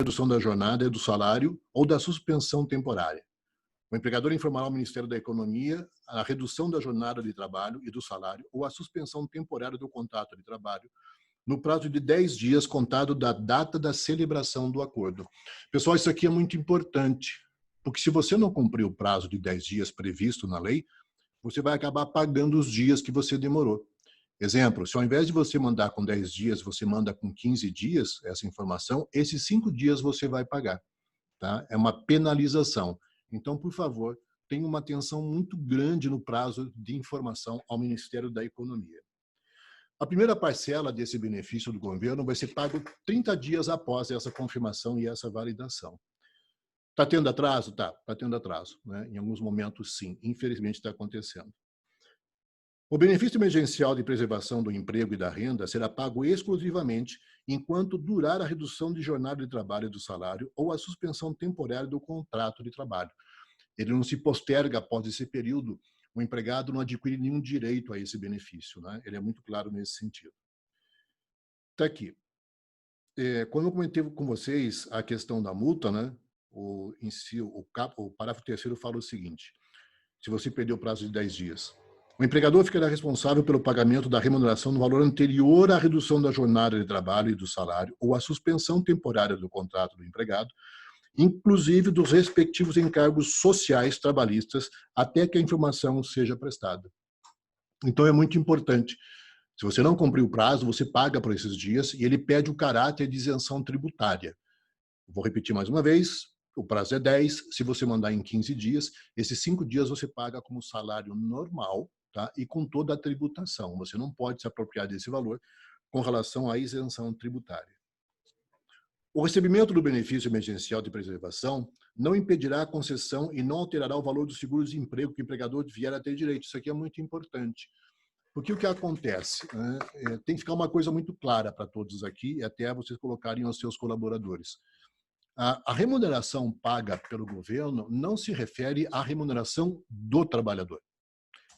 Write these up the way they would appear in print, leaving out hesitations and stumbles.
redução da jornada, do salário ou da suspensão temporária. O empregador informará ao Ministério da Economia a redução da jornada de trabalho e do salário ou a suspensão temporária do contrato de trabalho no prazo de 10 dias contado da data da celebração do acordo. Pessoal, isso aqui é muito importante, porque se você não cumprir o prazo de 10 dias previsto na lei, você vai acabar pagando os dias que você demorou. Exemplo, se ao invés de você mandar com 10 dias, você manda com 15 dias essa informação, esses 5 dias você vai pagar. Tá? É uma penalização. Então, por favor, tenha uma atenção muito grande no prazo de informação ao Ministério da Economia. A primeira parcela desse benefício do governo vai ser pago 30 dias após essa confirmação e essa validação. Está tendo atraso? Está tendo atraso. Né? Em alguns momentos, sim. Infelizmente, está acontecendo. O benefício emergencial de preservação do emprego e da renda será pago exclusivamente enquanto durar a redução de jornada de trabalho e do salário ou a suspensão temporária do contrato de trabalho. Ele não se posterga após esse período, o empregado não adquire nenhum direito a esse benefício. Né? Ele é muito claro nesse sentido. Está aqui. Quando eu comentei com vocês a questão da multa, né? o parágrafo 3º fala o seguinte: se você perdeu o prazo de 10 dias, o empregador ficará responsável pelo pagamento da remuneração no valor anterior à redução da jornada de trabalho e do salário ou à suspensão temporária do contrato do empregado, inclusive dos respectivos encargos sociais trabalhistas, até que a informação seja prestada. Então, é muito importante. Se você não cumprir o prazo, você paga por esses dias e ele pede o caráter de isenção tributária. Vou repetir mais uma vez. O prazo é 10, se você mandar em 15 dias, esses 5 dias você paga como salário normal, tá? E com toda a tributação. Você não pode se apropriar desse valor com relação à isenção tributária. O recebimento do benefício emergencial de preservação não impedirá a concessão e não alterará o valor do seguro-desemprego que o empregador vier a ter direito. Isso aqui é muito importante. Porque o que acontece? Né? Tem que ficar uma coisa muito clara para todos aqui, e até vocês colocarem aos seus colaboradores. A remuneração paga pelo governo não se refere à remuneração do trabalhador.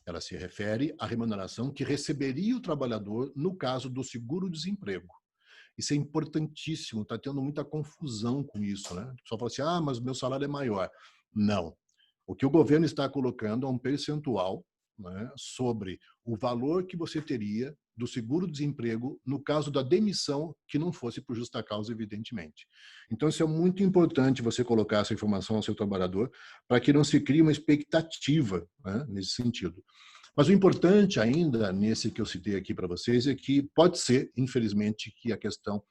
Ela se refere à remuneração que receberia o trabalhador no caso do seguro-desemprego. Isso é importantíssimo, está tendo muita confusão com isso. Né? O pessoal fala assim, mas o meu salário é maior. Não. O que o governo está colocando é um percentual, né, sobre o valor que você teria do seguro-desemprego no caso da demissão que não fosse por justa causa, evidentemente. Então, isso é muito importante você colocar essa informação ao seu trabalhador para que não se crie uma expectativa, né, nesse sentido. Mas o importante ainda, nesse que eu citei aqui para vocês, é que pode ser, infelizmente, que a questão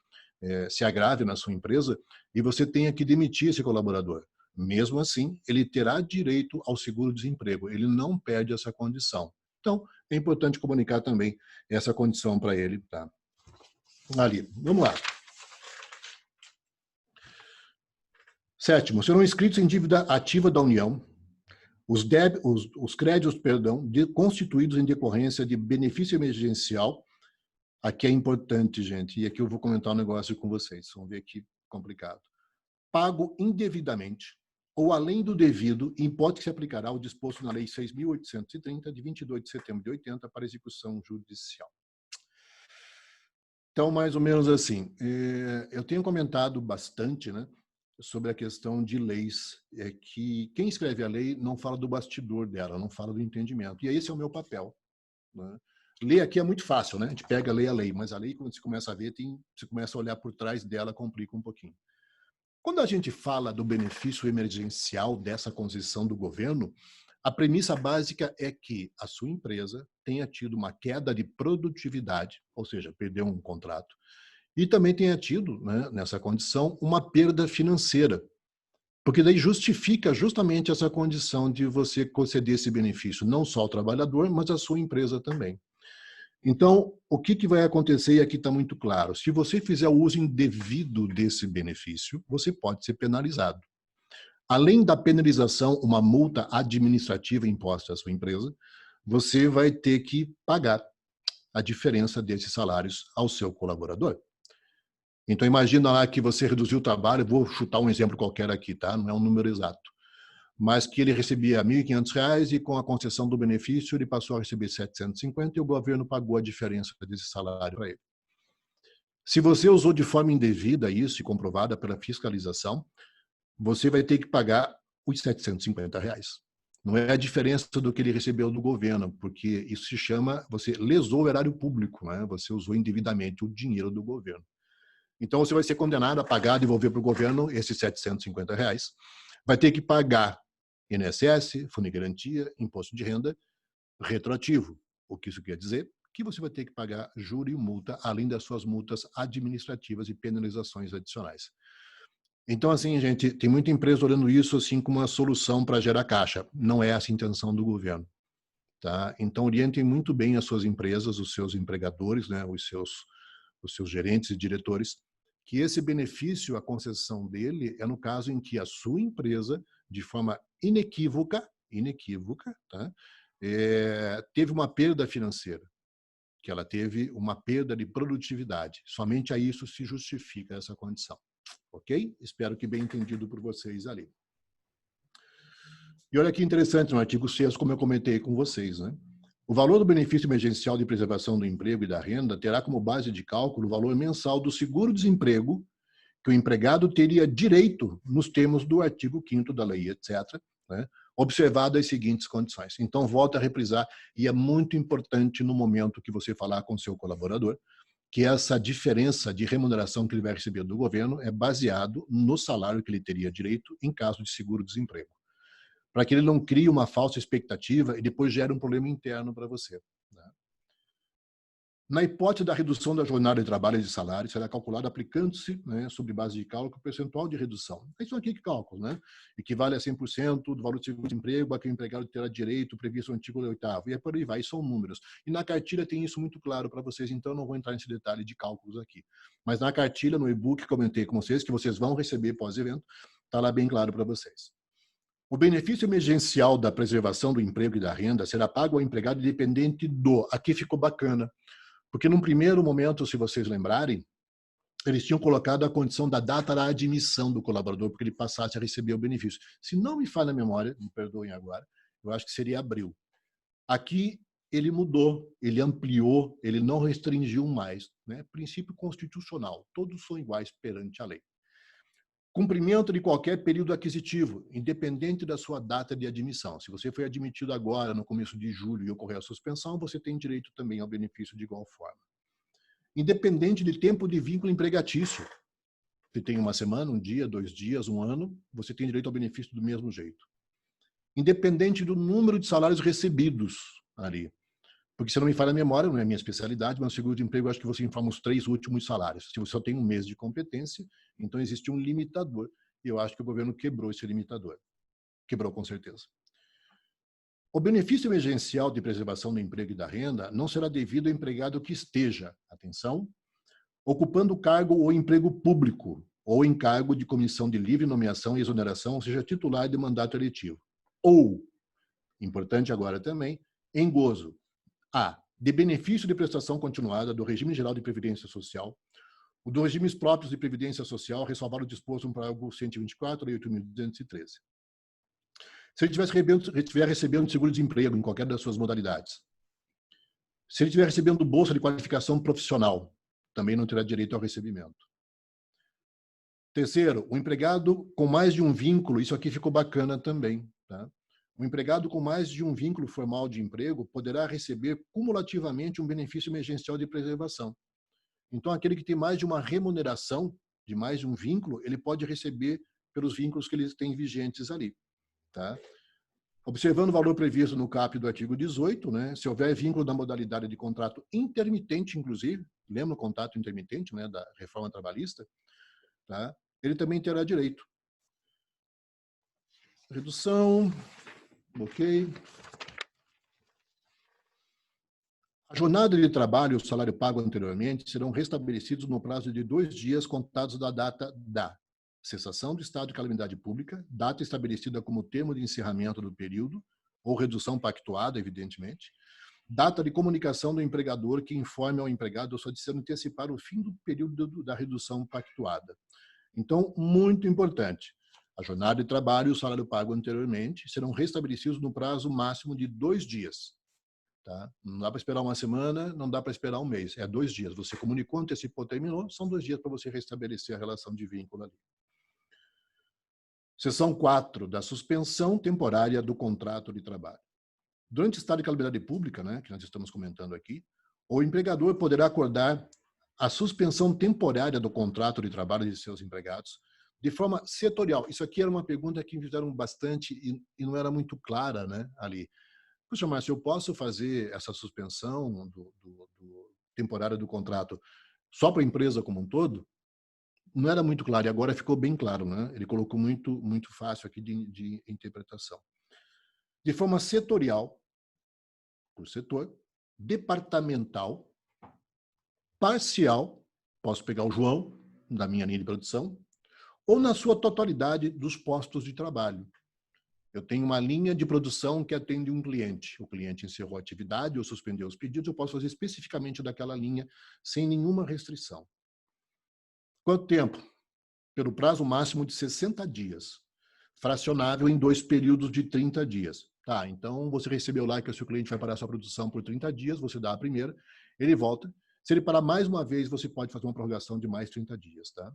se agrave na sua empresa e você tenha que demitir esse colaborador. Mesmo assim, ele terá direito ao seguro-desemprego. Ele não perde essa condição. Então, é importante comunicar também essa condição para ele. Tá? Ali, vamos lá. 7º, serão inscritos em dívida ativa da União os créditos, constituídos em decorrência de benefício emergencial. Aqui é importante, gente, e aqui eu vou comentar um negócio com vocês. Vamos ver aqui, complicado. Pago indevidamente ou além do devido, em hipótese que se aplicará ao disposto na Lei 6.830, de 22 de setembro de 80, para execução judicial. Então, mais ou menos assim, eu tenho comentado bastante, né, sobre a questão de leis, que quem escreve a lei não fala do bastidor dela, não fala do entendimento. E esse é o meu papel. Né? Ler aqui é muito fácil, né? A gente pega, lê a lei, mas a lei, quando você começa a ver, você começa a olhar por trás dela, complica um pouquinho. Quando a gente fala do benefício emergencial dessa concessão do governo, a premissa básica é que a sua empresa tenha tido uma queda de produtividade, ou seja, perdeu um contrato, e também tenha tido, né, nessa condição, uma perda financeira, porque daí justifica justamente essa condição de você conceder esse benefício, não só ao trabalhador, mas à sua empresa também. Então, o que vai acontecer, e aqui está muito claro, se você fizer o uso indevido desse benefício, você pode ser penalizado. Além da penalização, uma multa administrativa imposta à sua empresa, você vai ter que pagar a diferença desses salários ao seu colaborador. Então, imagina lá que você reduziu o trabalho, vou chutar um exemplo qualquer aqui, tá? Não é um número exato. Mas que ele recebia R$ 1.500 e com a concessão do benefício ele passou a receber R$ 750 e o governo pagou a diferença desse salário para ele. Se você usou de forma indevida isso e comprovada pela fiscalização, você vai ter que pagar os R$ 750. Não é a diferença do que ele recebeu do governo, porque isso se chama, você lesou o erário público, né? Você usou indevidamente o dinheiro do governo. Então, você vai ser condenado a pagar, devolver para o governo esses R$ 750. Vai ter que pagar INSS, Fundo de Garantia, Imposto de Renda, retroativo. O que isso quer dizer? Que você vai ter que pagar juro e multa, além das suas multas administrativas e penalizações adicionais. Então, assim, gente, tem muita empresa olhando isso assim como uma solução para gerar caixa. Não é essa a intenção do governo. Tá? Então, orientem muito bem as suas empresas, os seus empregadores, né, os seus gerentes e diretores, que esse benefício, a concessão dele, é no caso em que a sua empresa, de forma inequívoca, tá? Teve uma perda financeira, que ela teve uma perda de produtividade. Somente a isso se justifica essa condição. Ok? Espero que bem entendido por vocês ali. E olha que interessante, no artigo 6º, como eu comentei com vocês, né? O valor do benefício emergencial de preservação do emprego e da renda terá como base de cálculo o valor mensal do seguro-desemprego que o empregado teria direito nos termos do artigo 5º da lei, etc., né? Observado as seguintes condições. Então, volto a reprisar, e é muito importante no momento que você falar com o seu colaborador, que essa diferença de remuneração que ele vai receber do governo é baseado no salário que ele teria direito em caso de seguro-desemprego, para que ele não crie uma falsa expectativa e depois gere um problema interno para você. Né? Na hipótese da redução da jornada de trabalho e de salário, será calculado aplicando-se, né, sobre base de cálculo, o percentual de redução. É isso aqui que cálculo, né? Equivale a 100% do valor do seguro-desemprego a que o empregado terá direito previsto no artigo 8º. E por aí vai, são números. E na cartilha tem isso muito claro para vocês, então não vou entrar nesse detalhe de cálculos aqui. Mas na cartilha, no e-book, comentei com vocês, que vocês vão receber pós-evento, está lá bem claro para vocês. O benefício emergencial da preservação do emprego e da renda será pago ao empregado independente do... Aqui ficou bacana. Porque num primeiro momento, se vocês lembrarem, eles tinham colocado a condição da data da admissão do colaborador, porque ele passasse a receber o benefício. Se não me falha a memória, me perdoem agora, eu acho que seria abril. Aqui ele mudou, ele ampliou, ele não restringiu mais. Né? Princípio constitucional, todos são iguais perante a lei. Cumprimento de qualquer período aquisitivo, independente da sua data de admissão. Se você foi admitido agora, no começo de julho, e ocorreu a suspensão, você tem direito também ao benefício de igual forma. Independente de tempo de vínculo empregatício. Se tem uma semana, um dia, 2 dias, um ano, você tem direito ao benefício do mesmo jeito. Independente do número de salários recebidos ali. Porque, se não me falha a memória, não é a minha especialidade, mas no seguro-desemprego eu acho que você informa os 3 últimos salários. Se você só tem um mês de competência, então existe um limitador. E eu acho que o governo quebrou esse limitador. Quebrou, com certeza. O benefício emergencial de preservação do emprego e da renda não será devido ao empregado que esteja, atenção, ocupando cargo ou emprego público, ou em cargo de comissão de livre nomeação e exoneração, ou seja, titular de mandato eletivo. Ou, importante agora também, em gozo de benefício de prestação continuada do regime geral de previdência social, o dos regimes próprios de previdência social, ressalvado o disposto no parágrafo 124 e 8.213. Se ele estiver recebendo seguro-desemprego em qualquer das suas modalidades, se ele estiver recebendo bolsa de qualificação profissional, também não terá direito ao recebimento. Terceiro, o empregado com mais de um vínculo, isso aqui ficou bacana também, tá? O empregado com mais de um vínculo formal de emprego poderá receber cumulativamente um benefício emergencial de preservação. Então, aquele que tem mais de uma remuneração, de mais de um vínculo, ele pode receber pelos vínculos que eles têm vigentes ali. Tá? Observando o valor previsto no CAP do artigo 18, né, se houver vínculo da modalidade de contrato intermitente, inclusive, lembra o contrato intermitente, né, da reforma trabalhista, tá? Ele também terá direito. Redução... Ok. A jornada de trabalho e o salário pago anteriormente serão restabelecidos no prazo de 2 dias contados da data da cessação do estado de calamidade pública, data estabelecida como termo de encerramento do período, ou redução pactuada, evidentemente, data de comunicação do empregador que informe ao empregado a sua decisão de antecipar o fim do período da redução pactuada. Então, muito importante. A jornada de trabalho e o salário pago anteriormente serão restabelecidos no prazo máximo de 2 dias. Tá? Não dá para esperar uma semana, não dá para esperar um mês. É 2 dias. Você comunicou, antecipou, terminou, são 2 dias para você restabelecer a relação de vínculo ali. Seção 4, da suspensão temporária do contrato de trabalho. Durante o estado de calamidade pública, né, que nós estamos comentando aqui, o empregador poderá acordar a suspensão temporária do contrato de trabalho de seus empregados de forma setorial. Isso aqui era uma pergunta que me fizeram bastante e não era muito clara, né, ali. Puxa, Márcio, eu posso fazer essa suspensão temporária do contrato só para a empresa como um todo? Não era muito claro, e agora ficou bem claro, né? Ele colocou muito fácil aqui de interpretação. De forma setorial, por setor, departamental, parcial, posso pegar o João, da minha linha de produção, ou na sua totalidade dos postos de trabalho. Eu tenho uma linha de produção que atende um cliente. O cliente encerrou a atividade ou suspendeu os pedidos, eu posso fazer especificamente daquela linha, sem nenhuma restrição. Quanto tempo? Pelo prazo máximo de 60 dias, fracionável em 2 períodos de 30 dias. Tá, então você recebeu lá que o seu cliente vai parar a sua produção por 30 dias, você dá a primeira, ele volta. Se ele parar mais uma vez, você pode fazer uma prorrogação de mais 30 dias, tá?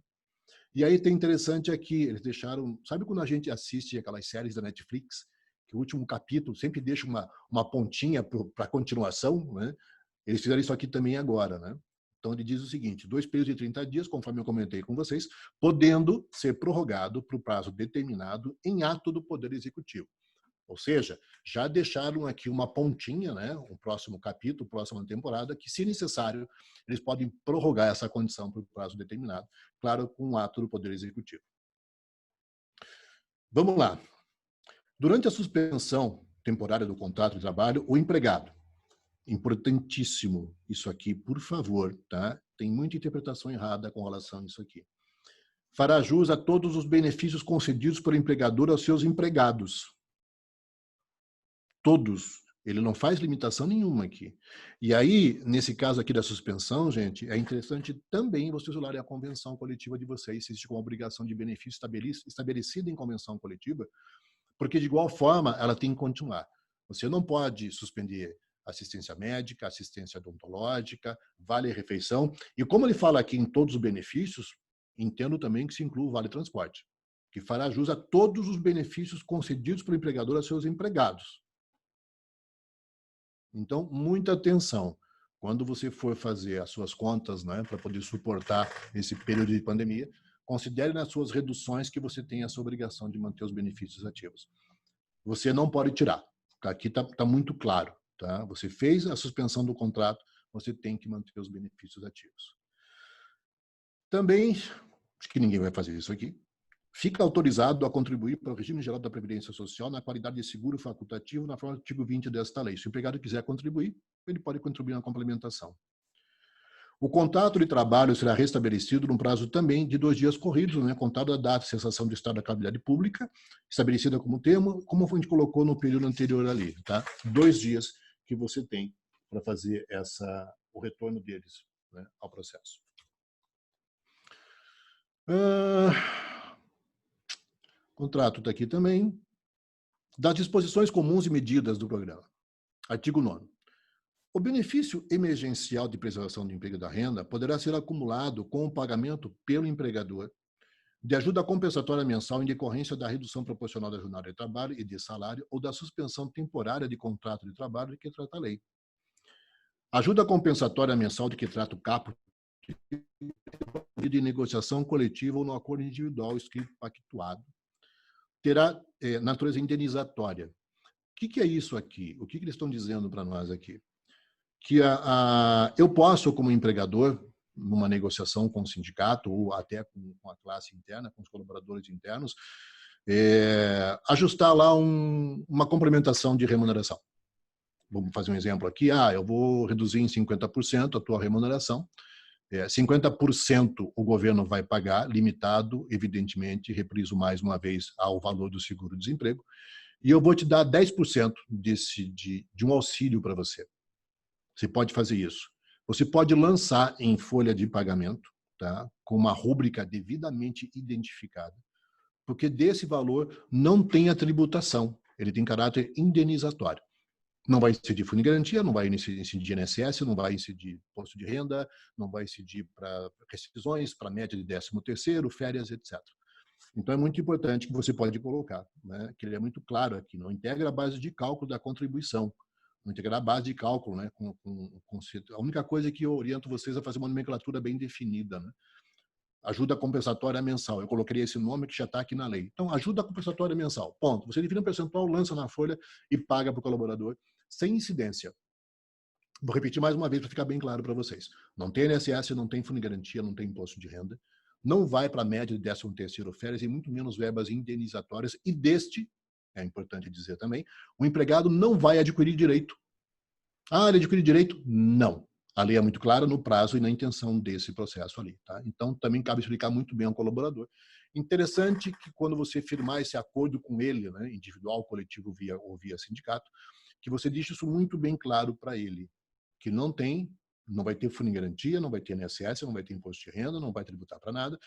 E aí tem interessante aqui, eles deixaram, sabe quando a gente assiste aquelas séries da Netflix, que o último capítulo sempre deixa uma pontinha para a continuação, né? Eles fizeram isso aqui também agora, né? Então ele diz o seguinte, 2 períodos de 30 dias, conforme eu comentei com vocês, podendo ser prorrogado para o prazo determinado em ato do Poder Executivo. Ou seja, já deixaram aqui uma pontinha, né, um próximo capítulo, próxima temporada, que, se necessário, eles podem prorrogar essa condição por prazo determinado, claro, com um ato do Poder Executivo. Vamos lá. Durante a suspensão temporária do contrato de trabalho, o empregado, importantíssimo isso aqui, por favor, tá? Tem muita interpretação errada com relação a isso aqui. Fará jus a todos os benefícios concedidos pelo empregador aos seus empregados. Todos. Ele não faz limitação nenhuma aqui. E aí, nesse caso aqui da suspensão, gente, é interessante também vocês olharem a convenção coletiva de vocês, se existe uma obrigação de benefício estabelecida em convenção coletiva, porque de igual forma ela tem que continuar. Você não pode suspender assistência médica, assistência odontológica, vale-refeição. E como ele fala aqui em todos os benefícios, entendo também que se inclui o vale-transporte, que fará jus a todos os benefícios concedidos pelo empregador a seus empregados. Então, muita atenção. Quando você for fazer as suas contas, né, para poder suportar esse período de pandemia, considere nas suas reduções que você tem essa obrigação de manter os benefícios ativos. Você não pode tirar. Aqui está muito claro. Tá? Você fez a suspensão do contrato, você tem que manter os benefícios ativos. Também, acho que ninguém vai fazer isso aqui, fica autorizado a contribuir para o regime geral da Previdência Social na qualidade de seguro facultativo na forma do artigo 20 desta lei. Se o empregado quiser contribuir, ele pode contribuir na complementação. O contrato de trabalho será restabelecido num prazo também de 2 dias corridos, né, contado a data de cessação do estado da calamidade pública, estabelecida como termo, como a gente colocou no período anterior ali. Tá? 2 dias que você tem para fazer o retorno deles, né, ao processo. O contrato está aqui também. Das disposições comuns e medidas do programa. Artigo 9º. O benefício emergencial de preservação do emprego e da renda poderá ser acumulado com o pagamento pelo empregador de ajuda compensatória mensal em decorrência da redução proporcional da jornada de trabalho e de salário ou da suspensão temporária de contrato de trabalho de que trata a lei. Ajuda compensatória mensal de que trata o caput de negociação coletiva ou no acordo individual escrito pactuado terá natureza indenizatória. O que é isso aqui? O que eles estão dizendo para nós aqui? Que eu posso, como empregador, numa negociação com o sindicato ou até com a classe interna, com os colaboradores internos, ajustar lá uma complementação de remuneração. Vamos fazer um exemplo aqui. Eu vou reduzir em 50% a tua remuneração. 50% o governo vai pagar, limitado, evidentemente, repriso mais uma vez ao valor do seguro-desemprego, e eu vou te dar 10% de um auxílio para você. Você pode fazer isso. Você pode lançar em folha de pagamento, tá, com uma rúbrica devidamente identificada, porque desse valor não tem a tributação, ele tem caráter indenizatório. Não vai incidir fundo de garantia, não vai incidir INSS, não vai incidir imposto de renda, não vai incidir para rescisões, para média de 13º, férias, etc. Então, é muito importante que você pode colocar, né, que ele é muito claro aqui, não integra a base de cálculo da contribuição, não integra a base de cálculo, né, a única coisa que eu oriento vocês a fazer uma nomenclatura bem definida, né? Ajuda compensatória mensal. Eu coloquei esse nome que já está aqui na lei. Então, ajuda compensatória mensal. Ponto. Você define um percentual, lança na folha e paga para o colaborador sem incidência. Vou repetir mais uma vez para ficar bem claro para vocês. Não tem INSS, não tem fundo de garantia, não tem imposto de renda, não vai para a média de 13º férias e muito menos verbas indenizatórias. E deste, é importante dizer também, o empregado não vai adquirir direito. Ah, ele adquire direito? Não. A lei é muito clara no prazo e na intenção desse processo ali. Tá? Então, também cabe explicar muito bem ao colaborador. Interessante que quando você firmar esse acordo com ele, né, individual, coletivo ou via sindicato, que você deixe isso muito bem claro para ele, que não vai ter fundo de garantia, não vai ter INSS, não vai ter imposto de renda, não vai tributar para nada,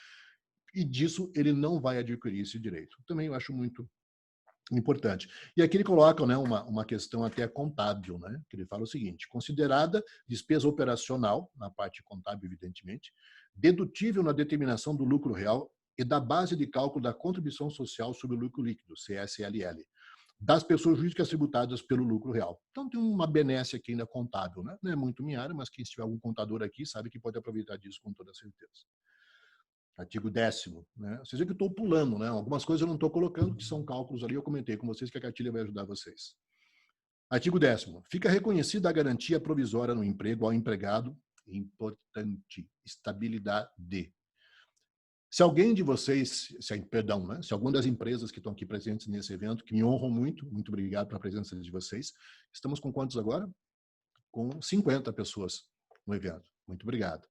e disso ele não vai adquirir esse direito. Também eu acho muito importante. E aqui ele coloca, né, uma questão até contábil, né, que ele fala o seguinte: considerada despesa operacional, na parte contábil, evidentemente, dedutível na determinação do lucro real e da base de cálculo da contribuição social sobre o lucro líquido, CSLL, das pessoas jurídicas tributadas pelo lucro real. Então tem uma benesse aqui ainda contábil, né? Não é muito minha área, mas quem tiver algum contador aqui sabe que pode aproveitar disso com toda certeza. Artigo 10º, né? Vocês veem que eu estou pulando, né? Algumas coisas eu não estou colocando, que são cálculos ali, eu comentei com vocês que a cartilha vai ajudar vocês. Artigo 10º. Fica reconhecida a garantia provisória no emprego ao empregado, importante, estabilidade. Se alguém de vocês, se alguma das empresas que estão aqui presentes nesse evento, que me honram muito, muito obrigado pela presença de vocês. Estamos com quantos agora? Com 50 pessoas no evento. Muito obrigado.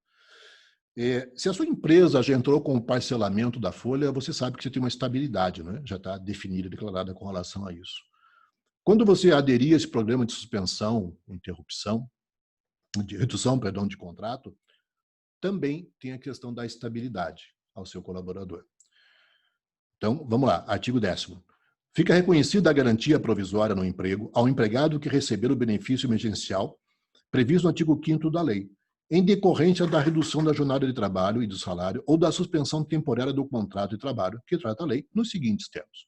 Se a sua empresa já entrou com o parcelamento da folha, você sabe que você tem uma estabilidade, né? Já está definida, declarada com relação a isso. Quando você aderir a esse programa de suspensão, redução de contrato, também tem a questão da estabilidade ao seu colaborador. Então, vamos lá, artigo 10º. Fica reconhecida a garantia provisória no emprego ao empregado que receber o benefício emergencial previsto no artigo 5º da lei, em decorrência da redução da jornada de trabalho e do salário ou da suspensão temporária do contrato de trabalho, que trata a lei, nos seguintes termos.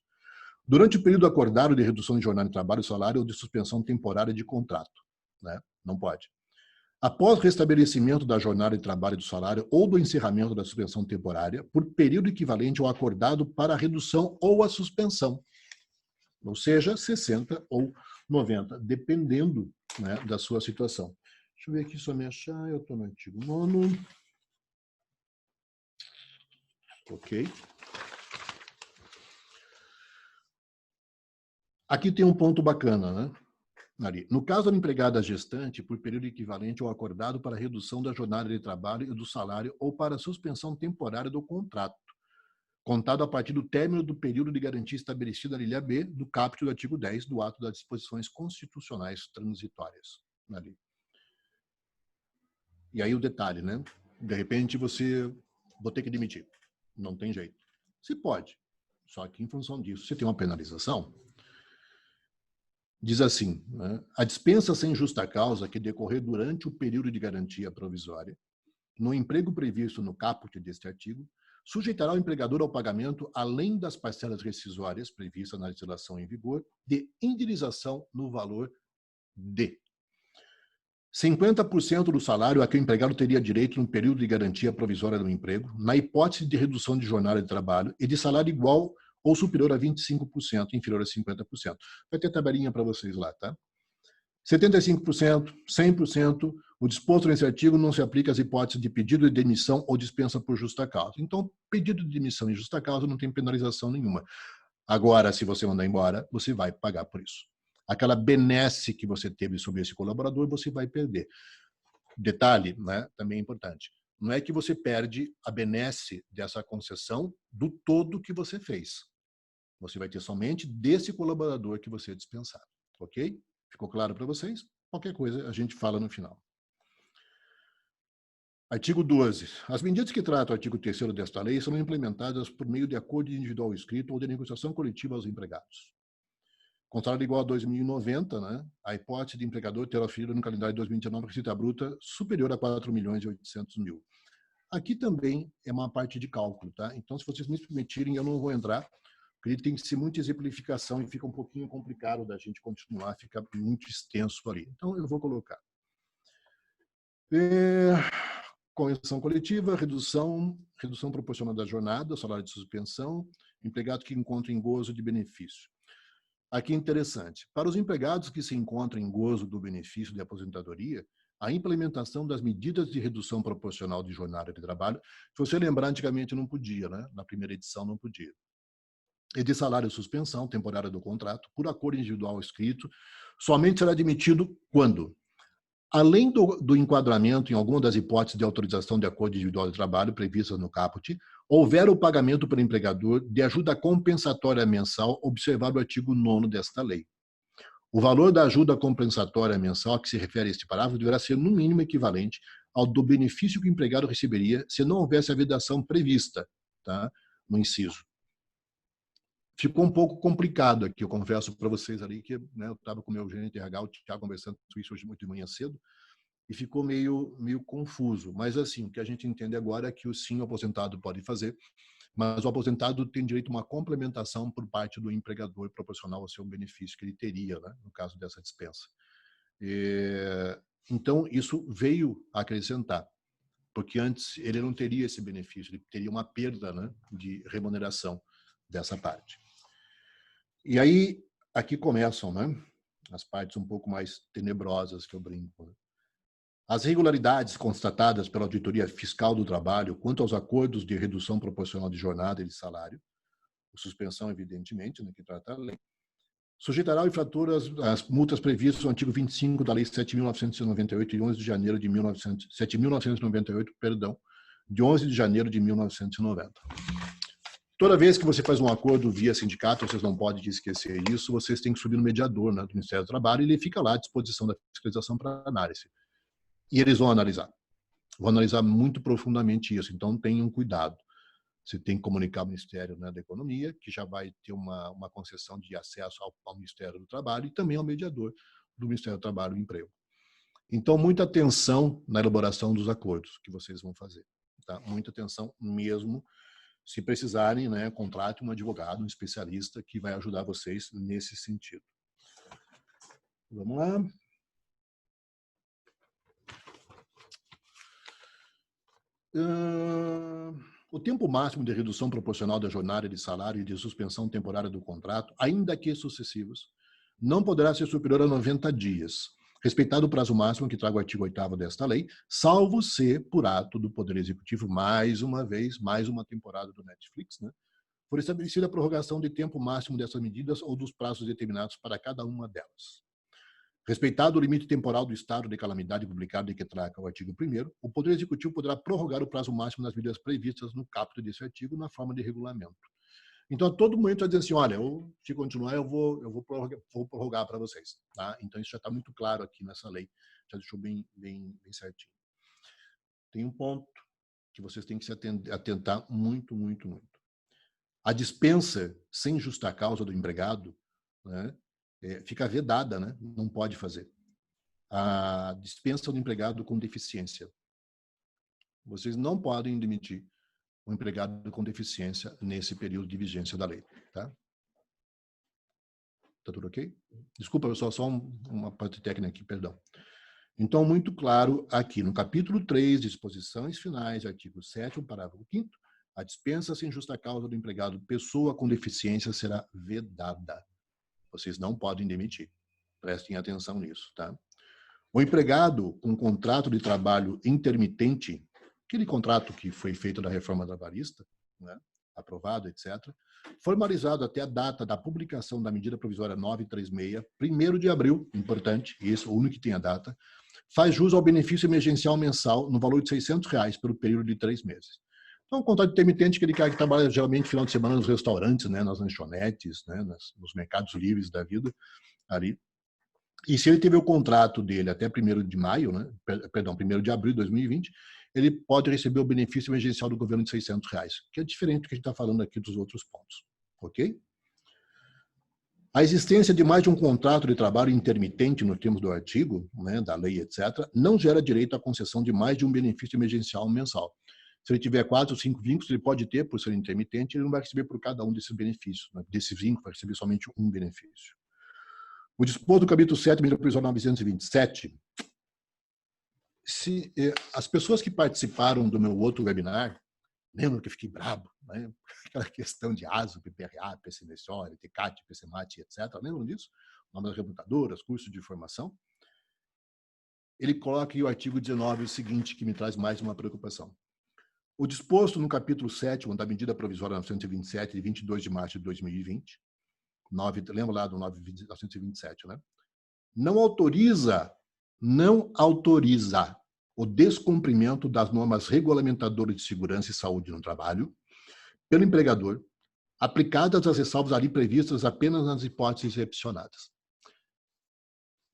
Durante o período acordado de redução de jornada de trabalho e salário ou de suspensão temporária de contrato. Né? Não pode. Após o restabelecimento da jornada de trabalho e do salário ou do encerramento da suspensão temporária, por período equivalente ao acordado para a redução ou a suspensão. Ou seja, 60 ou 90, dependendo, né, da sua situação. Deixa eu ver aqui só me achar, eu estou no artigo 9º. Ok. Aqui tem um ponto bacana, né? Ali. No caso da empregada gestante, por período equivalente ao acordado para redução da jornada de trabalho e do salário ou para suspensão temporária do contrato, contado a partir do término do período de garantia estabelecido na linha B do caput do artigo 10 do ato das disposições constitucionais transitórias. Ali. E aí o detalhe, né? De repente vou ter que demitir. Não tem jeito. Se pode. Só que em função disso, você tem uma penalização. Diz assim, né? A dispensa sem justa causa que decorrer durante o período de garantia provisória, no emprego previsto no caput deste artigo, sujeitará o empregador ao pagamento, além das parcelas rescisórias previstas na legislação em vigor, de indenização no valor de 50% do salário a que o empregado teria direito no período de garantia provisória do emprego, na hipótese de redução de jornada de trabalho e de salário igual ou superior a 25%, inferior a 50%. Vai ter tabelinha para vocês lá, tá? 75%, 100%, o disposto nesse artigo não se aplica às hipóteses de pedido de demissão ou dispensa por justa causa. Então, pedido de demissão e justa causa não tem penalização nenhuma. Agora, se você mandar embora, você vai pagar por isso. Aquela benesse que você teve sobre esse colaborador, você vai perder. Detalhe, né, também é importante. Não é que você perde a benesse dessa concessão do todo que você fez. Você vai ter somente desse colaborador que você dispensar. Ok? Ficou claro para vocês? Qualquer coisa a gente fala no final. Artigo 12. As medidas que tratam o artigo 3º desta lei são implementadas por meio de acordo individual escrito ou de negociação coletiva aos empregados. Com salário igual a 2.090, né, a hipótese de empregador ter oferido no calendário de 2019 receita bruta superior a 4.800.000. Aqui também é uma parte de cálculo, tá? Então, se vocês me permitirem, eu não vou entrar, porque ele tem que ser muita exemplificação e fica um pouquinho complicado da gente continuar, fica muito extenso ali. Então, eu vou colocar. Convenção coletiva, redução proporcional da jornada, salário de suspensão, empregado que encontra em gozo de benefício. Aqui é interessante. Para os empregados que se encontram em gozo do benefício de aposentadoria, a implementação das medidas de redução proporcional de jornada de trabalho, se você lembrar, antigamente não podia, né? Na primeira edição não podia. E de salário suspensão temporária do contrato, por acordo individual escrito, somente será admitido quando, além do enquadramento em alguma das hipóteses de autorização de acordo individual de trabalho previstas no caput, houver o pagamento pelo empregador de ajuda compensatória mensal, observado o artigo 9º desta lei. O valor da ajuda compensatória mensal a que se refere este parágrafo deverá ser, no mínimo, equivalente ao do benefício que o empregado receberia se não houvesse a vedação prevista, tá, no inciso. Ficou um pouco complicado aqui, eu confesso para vocês ali que, né, eu estava com o meu gerente de RH, o Thiago, conversando isso hoje muito de manhã cedo, e ficou meio confuso. Mas, assim, o que a gente entende agora é que sim, o aposentado pode fazer, mas o aposentado tem direito a uma complementação por parte do empregador proporcional ao seu benefício que ele teria, né, no caso dessa dispensa. Então, isso veio a acrescentar, porque antes ele não teria esse benefício, ele teria uma perda, né, de remuneração dessa parte. E aí, aqui começam, né, as partes um pouco mais tenebrosas que eu brinco, né? As irregularidades constatadas pela Auditoria Fiscal do Trabalho quanto aos acordos de redução proporcional de jornada e de salário, suspensão, evidentemente, né, que trata a lei, sujeitará ao infrator as multas previstas no artigo 25 da Lei 7.998, de 11 de janeiro de 7.998, perdão, de 11 de janeiro de 1990. Toda vez que você faz um acordo via sindicato, vocês não podem esquecer isso, vocês têm que subir no mediador, né, do Ministério do Trabalho, e ele fica lá à disposição da fiscalização para análise. E eles vão analisar muito profundamente isso, então tenham cuidado. Você tem que comunicar ao Ministério, né, da Economia, que já vai ter uma concessão de acesso ao Ministério do Trabalho e também ao mediador do Ministério do Trabalho e Emprego. Então, muita atenção na elaboração dos acordos que vocês vão fazer, tá? Muita atenção mesmo. Se precisarem, né, contrate um advogado, um especialista que vai ajudar vocês nesse sentido. Vamos lá. O tempo máximo de redução proporcional da jornada de salário e de suspensão temporária do contrato, ainda que sucessivos, não poderá ser superior a 90 dias, respeitado o prazo máximo que traga o artigo 8º desta lei, salvo se, por ato do Poder Executivo, mais uma vez, mais uma temporada do Netflix, né, for estabelecida a prorrogação de tempo máximo dessas medidas ou dos prazos determinados para cada uma delas. Respeitado o limite temporal do estado de calamidade publicado em que trata o artigo 1º, o Poder Executivo poderá prorrogar o prazo máximo das medidas previstas no caput desse artigo na forma de regulamento. Então, a todo momento vai dizer assim, olha, se continuar, eu vou prorrogar para vocês. Tá? Então, isso já está muito claro aqui nessa lei, já deixou bem certinho. Tem um ponto que vocês têm que se atentar muito. A dispensa sem justa causa do empregado, né, fica vedada, né? Não pode fazer. A dispensa do empregado com deficiência. Vocês não podem demitir um empregado com deficiência nesse período de vigência da lei. Tá tudo ok? Desculpa, pessoal, só uma parte técnica aqui, perdão. Então, muito claro aqui no capítulo 3, disposições finais, artigo 7º, parágrafo 5º, a dispensa sem justa causa do empregado pessoa com deficiência será vedada. Vocês não podem demitir. Prestem atenção nisso, tá? O empregado com contrato de trabalho intermitente, aquele contrato que foi feito da reforma trabalhista, né, aprovado, etc., formalizado até a data da publicação da medida provisória 936, 1º de abril, importante, isso, o único que tem a data, faz jus ao benefício emergencial mensal no valor de R$600 pelo período de 3 meses. Então, um contrato intermitente, aquele cara que trabalha geralmente final de semana nos restaurantes, né, nas lanchonetes, né, nos mercados livres da vida, ali. E se ele teve o contrato dele até 1º de maio, né, perdão, 1º de abril de 2020, ele pode receber o benefício emergencial do governo de R$600, que é diferente do que a gente está falando aqui dos outros pontos. Ok? A existência de mais de um contrato de trabalho intermitente, nos termos do artigo, né, da lei, etc., não gera direito à concessão de mais de um benefício emergencial mensal. Se ele tiver 4 ou 5 vínculos, ele pode ter, por ser intermitente, ele não vai receber por cada um desses benefícios. Né? Desse vínculo, vai receber somente um benefício. O disposto do capítulo 7, medida provisória 927, se as pessoas que participaram do meu outro webinar, lembram que eu fiquei brabo, né? Aquela questão de ASO, PPRA, PCMSO, TCAT, PCMAT, etc. Lembram disso? Nome das reputadoras, curso de formação. Ele coloca aí o artigo 19, o seguinte, que me traz mais uma preocupação. O disposto no capítulo 7 da medida provisória 927, de 22 de março de 2020, lembra lá do 927, né? Não autoriza o descumprimento das normas regulamentadoras de segurança e saúde no trabalho pelo empregador, aplicadas as ressalvas ali previstas apenas nas hipóteses excepcionadas.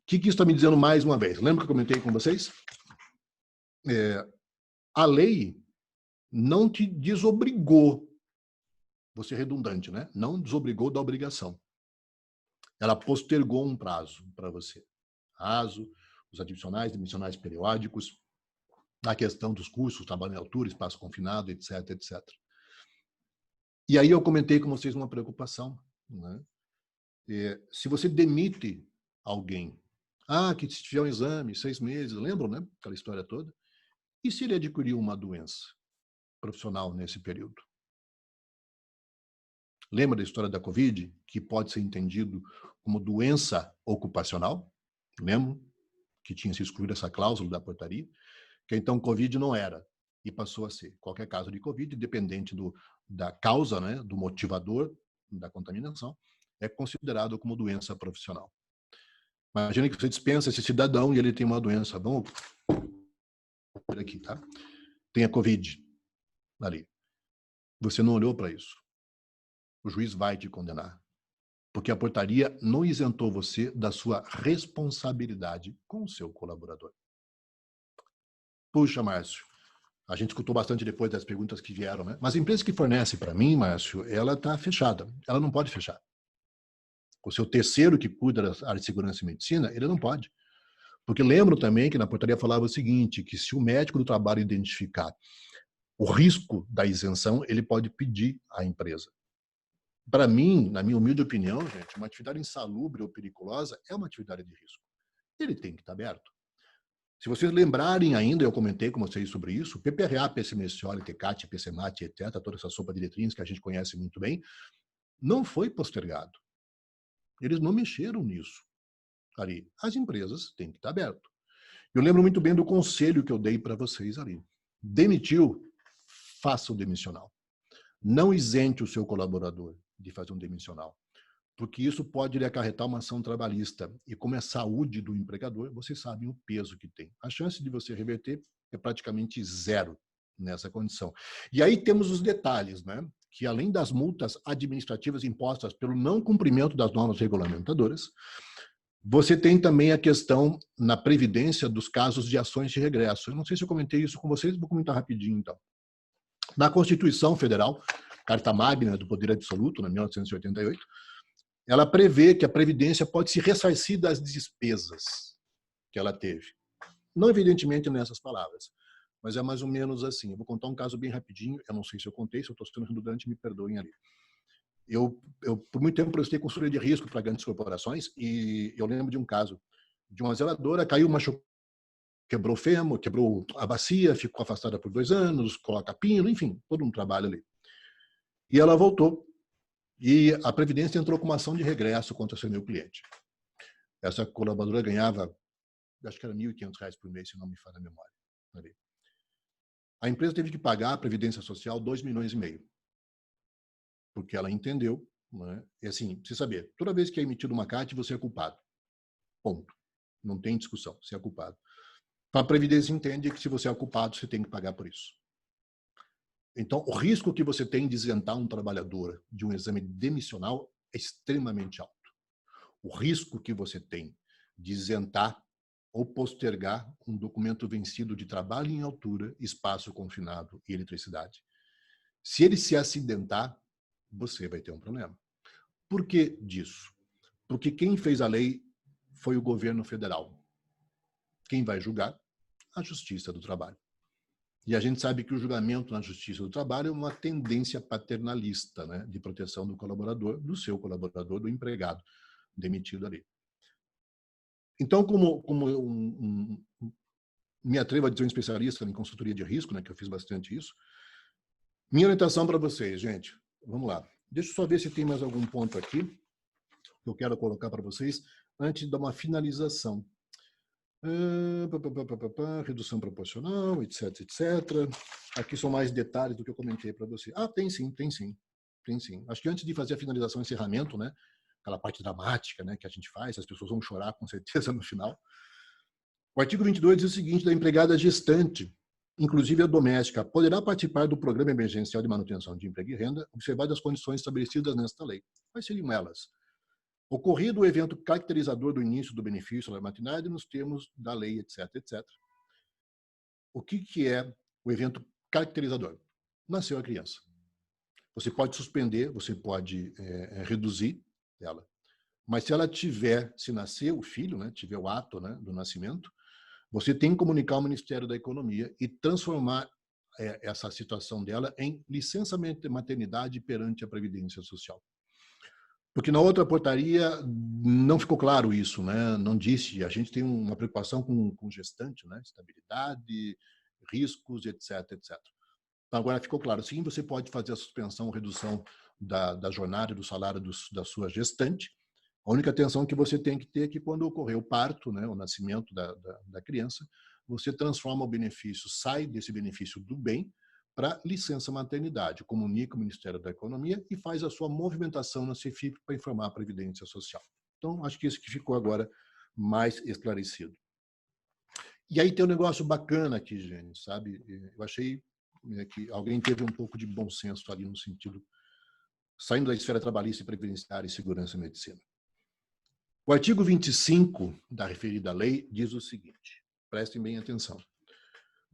O que isso está me dizendo mais uma vez? Lembra que eu comentei com vocês? A lei não te desobrigou, vou ser redundante, né? Não desobrigou da obrigação. Ela postergou um prazo para você. Prazo, os adicionais, dimensionais periódicos, a questão dos cursos, trabalho em altura, espaço confinado, etc, etc. E aí eu comentei com vocês uma preocupação, né? Se você demite alguém, que se tiver um exame, 6 meses, lembram, né? Aquela história toda. E se ele adquiriu uma doença profissional nesse período? Lembra da história da Covid, que pode ser entendido como doença ocupacional? Lembram que tinha se excluído essa cláusula da portaria? Que então Covid não era e passou a ser. Qualquer caso de Covid, dependente da causa, né, do motivador da contaminação, é considerado como doença profissional. Imagina que você dispensa esse cidadão e ele tem uma doença. Vamos ver aqui, tá? Tem a Covid ali. Você não olhou para isso. O juiz vai te condenar. Porque a portaria não isentou você da sua responsabilidade com o seu colaborador. Puxa, Márcio, a gente escutou bastante depois das perguntas que vieram, né? Mas a empresa que fornece para mim, Márcio, ela está fechada. Ela não pode fechar. O seu terceiro que cuida da área de segurança e medicina, ele não pode. Porque lembro também que na portaria falava o seguinte, que se o médico do trabalho identificar o risco da isenção, ele pode pedir à empresa. Para mim, na minha humilde opinião, gente, uma atividade insalubre ou periculosa é uma atividade de risco. Ele tem que estar aberto. Se vocês lembrarem ainda, eu comentei com vocês sobre isso, PPRA, PCMSO, TCAT, PCMAT, etc., toda essa sopa de letrinhas que a gente conhece muito bem, não foi postergado. Eles não mexeram nisso. Ali, as empresas têm que estar aberto. Eu lembro muito bem do conselho que eu dei para vocês ali. Demitiu, faça o demissional. Não isente o seu colaborador de fazer um demissional, porque isso pode lhe acarretar uma ação trabalhista. E como é saúde do empregador, vocês sabem o peso que tem. A chance de você reverter é praticamente zero nessa condição. E aí temos os detalhes, né? Que além das multas administrativas impostas pelo não cumprimento das normas regulamentadoras, você tem também a questão na Previdência dos casos de ações de regresso. Eu não sei se eu comentei isso com vocês, vou comentar rapidinho, então. Na Constituição Federal, Carta Magna do Poder Absoluto, na 1988, ela prevê que a Previdência pode se ressarcir das despesas que ela teve. Não evidentemente nessas palavras, mas é mais ou menos assim. Eu vou contar um caso bem rapidinho, eu não sei se eu contei, se eu estou sendo redundante, me perdoem ali. Eu, por muito tempo, prestei consultoria de risco para grandes corporações e eu lembro de um caso de uma zeladora, caiu, machucou, quebrou o fêmur, quebrou a bacia, ficou afastada por 2 anos, coloca pino, enfim, todo um trabalho ali. E ela voltou e a Previdência entrou com uma ação de regresso contra seu meu cliente. Essa colaboradora ganhava, acho que era R$ 1.500 por mês, se não me falha a memória. Ali. A empresa teve que pagar a Previdência Social 2,5 milhões, porque ela entendeu, né? E assim, você saber, toda vez que é emitido uma CAT, você é culpado. Ponto. Não tem discussão, você é culpado. Então, a Previdência entende que se você é culpado, você tem que pagar por isso. Então, o risco que você tem de isentar um trabalhador de um exame demissional é extremamente alto. O risco que você tem de isentar ou postergar um documento vencido de trabalho em altura, espaço confinado e eletricidade. Se ele se acidentar, você vai ter um problema. Por que disso? porque quem fez a lei foi o governo federal. Quem vai julgar? A Justiça do Trabalho. E a gente sabe que o julgamento na Justiça do Trabalho é uma tendência paternalista, né, de proteção do colaborador, do seu colaborador, do empregado demitido ali. Então, como eu me atrevo a dizer um especialista em consultoria de risco, né, que eu fiz bastante isso, minha orientação para vocês, gente, vamos lá. Deixa eu só ver se tem mais algum ponto aqui que eu quero colocar para vocês antes de dar uma finalização. Redução proporcional, etc, etc. Aqui são mais detalhes do que eu comentei para você. Ah, tem sim, tem sim. Tem sim. Acho que antes de fazer a finalização e encerramento, né, aquela parte dramática, né, que a gente faz, as pessoas vão chorar com certeza no final. O artigo 22 diz o seguinte: da empregada gestante, inclusive a doméstica, poderá participar do Programa Emergencial de Manutenção de Emprego e Renda, observadas as condições estabelecidas nesta lei. Quais seriam elas? Ocorrido o evento caracterizador do início do benefício da maternidade nos termos da lei, etc, etc. O que é o evento caracterizador? Nasceu a criança. Você pode suspender, você pode reduzir ela. Mas se ela tiver, se nascer o filho, né, tiver o ato, né, do nascimento, você tem que comunicar ao Ministério da Economia e transformar essa situação dela em licença maternidade perante a Previdência Social. Porque na outra portaria não ficou claro isso, né? Não disse. A gente tem uma preocupação com gestante, né? Estabilidade, riscos, etc, etc. Então, agora ficou claro. Sim, você pode fazer a suspensão, redução da jornada e do salário da sua gestante. A única atenção que você tem que ter é que quando ocorrer o parto, né, o nascimento da criança, você transforma o benefício, sai desse benefício do bem para licença maternidade, comunica o Ministério da Economia e faz a sua movimentação na CEFIP para informar a Previdência Social. Então, acho que isso que ficou agora mais esclarecido. E aí tem um negócio bacana aqui, gente, sabe? Eu achei que alguém teve um pouco de bom senso ali no sentido, saindo da esfera trabalhista e previdenciária e segurança e medicina. O artigo 25 da referida lei diz o seguinte, prestem bem atenção.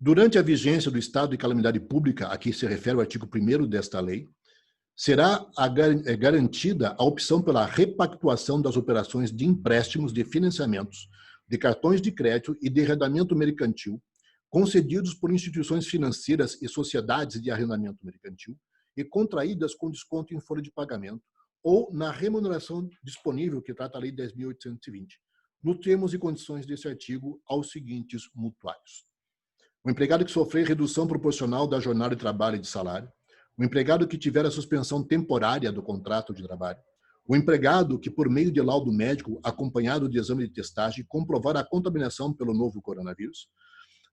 Durante a vigência do estado de calamidade pública, a que se refere o artigo 1º desta lei, será garantida a opção pela repactuação das operações de empréstimos de financiamentos, de cartões de crédito e de arrendamento mercantil, concedidos por instituições financeiras e sociedades de arrendamento mercantil e contraídas com desconto em folha de pagamento ou na remuneração disponível, que trata a Lei 10.820, nos termos e condições desse artigo, aos seguintes mutuários. O empregado que sofrer redução proporcional da jornada de trabalho e de salário, o empregado que tiver a suspensão temporária do contrato de trabalho, o empregado que, por meio de laudo médico acompanhado de exame de testagem, comprovar a contaminação pelo novo coronavírus,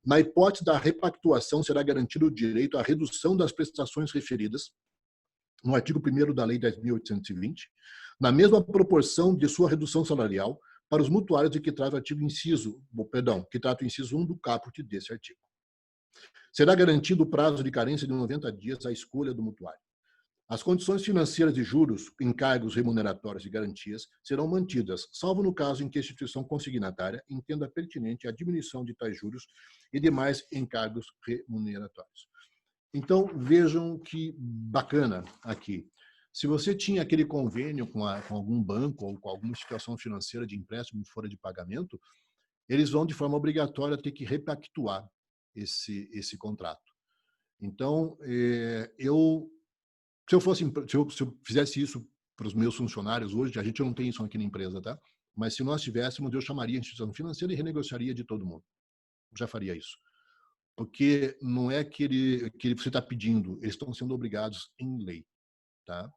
na hipótese da repactuação, será garantido o direito à redução das prestações referidas no artigo 1º da Lei 10.820, na mesma proporção de sua redução salarial para os mutuários de que trata o que trata o inciso 1 do caput desse artigo. Será garantido o prazo de carência de 90 dias à escolha do mutuário. As condições financeiras de juros, encargos remuneratórios e garantias serão mantidas, salvo no caso em que a instituição consignatária entenda pertinente a diminuição de tais juros e demais encargos remuneratórios. Então, vejam que bacana aqui. Se você tinha aquele convênio com algum banco ou com alguma instituição financeira de empréstimo de folha de pagamento, eles vão, de forma obrigatória, ter que repactuar esse contrato. Então, se eu fizesse isso para os meus funcionários hoje, a gente não tem isso aqui na empresa, tá? Mas se nós tivéssemos, eu chamaria a instituição financeira e renegociaria de todo mundo. Já faria isso. Porque não é que você está pedindo, eles estão sendo obrigados em lei, tá?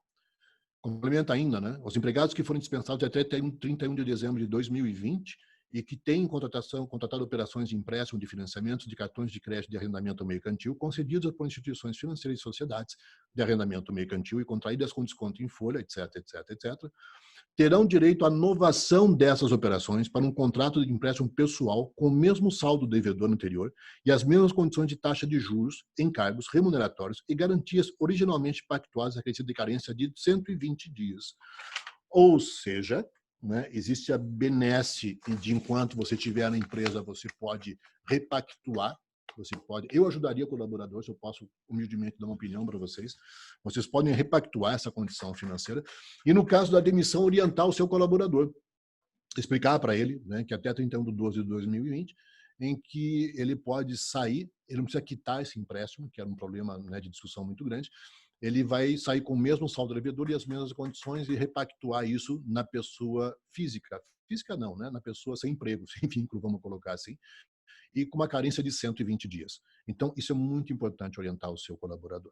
Complementa ainda, né? Os empregados que foram dispensados até 31 de dezembro de 2020 e que têm contratado operações de empréstimo, de financiamento, de cartões de crédito de arrendamento mercantil concedidas por instituições financeiras e sociedades de arrendamento mercantil e contraídas com desconto em folha, etc, etc, etc, terão direito à novação dessas operações para um contrato de empréstimo pessoal com o mesmo saldo devedor anterior e as mesmas condições de taxa de juros, encargos remuneratórios e garantias originalmente pactuadas a crescida de carência de 120 dias. Ou seja, né, existe a benesse de enquanto você estiver na empresa, você pode repactuar Você pode, eu ajudaria o colaborador, se eu posso humildemente dar uma opinião para vocês. Vocês podem repactuar essa condição financeira e, no caso da demissão, orientar o seu colaborador, explicar para ele, né, que até 31/12/2020, em que ele pode sair, ele não precisa quitar esse empréstimo, que era um problema, né, de discussão muito grande, ele vai sair com o mesmo saldo devedor e as mesmas condições e repactuar isso na pessoa física. Física não, né? Na pessoa sem emprego, sem vínculo, vamos colocar assim, e com uma carência de 120 dias. Então, isso é muito importante orientar o seu colaborador.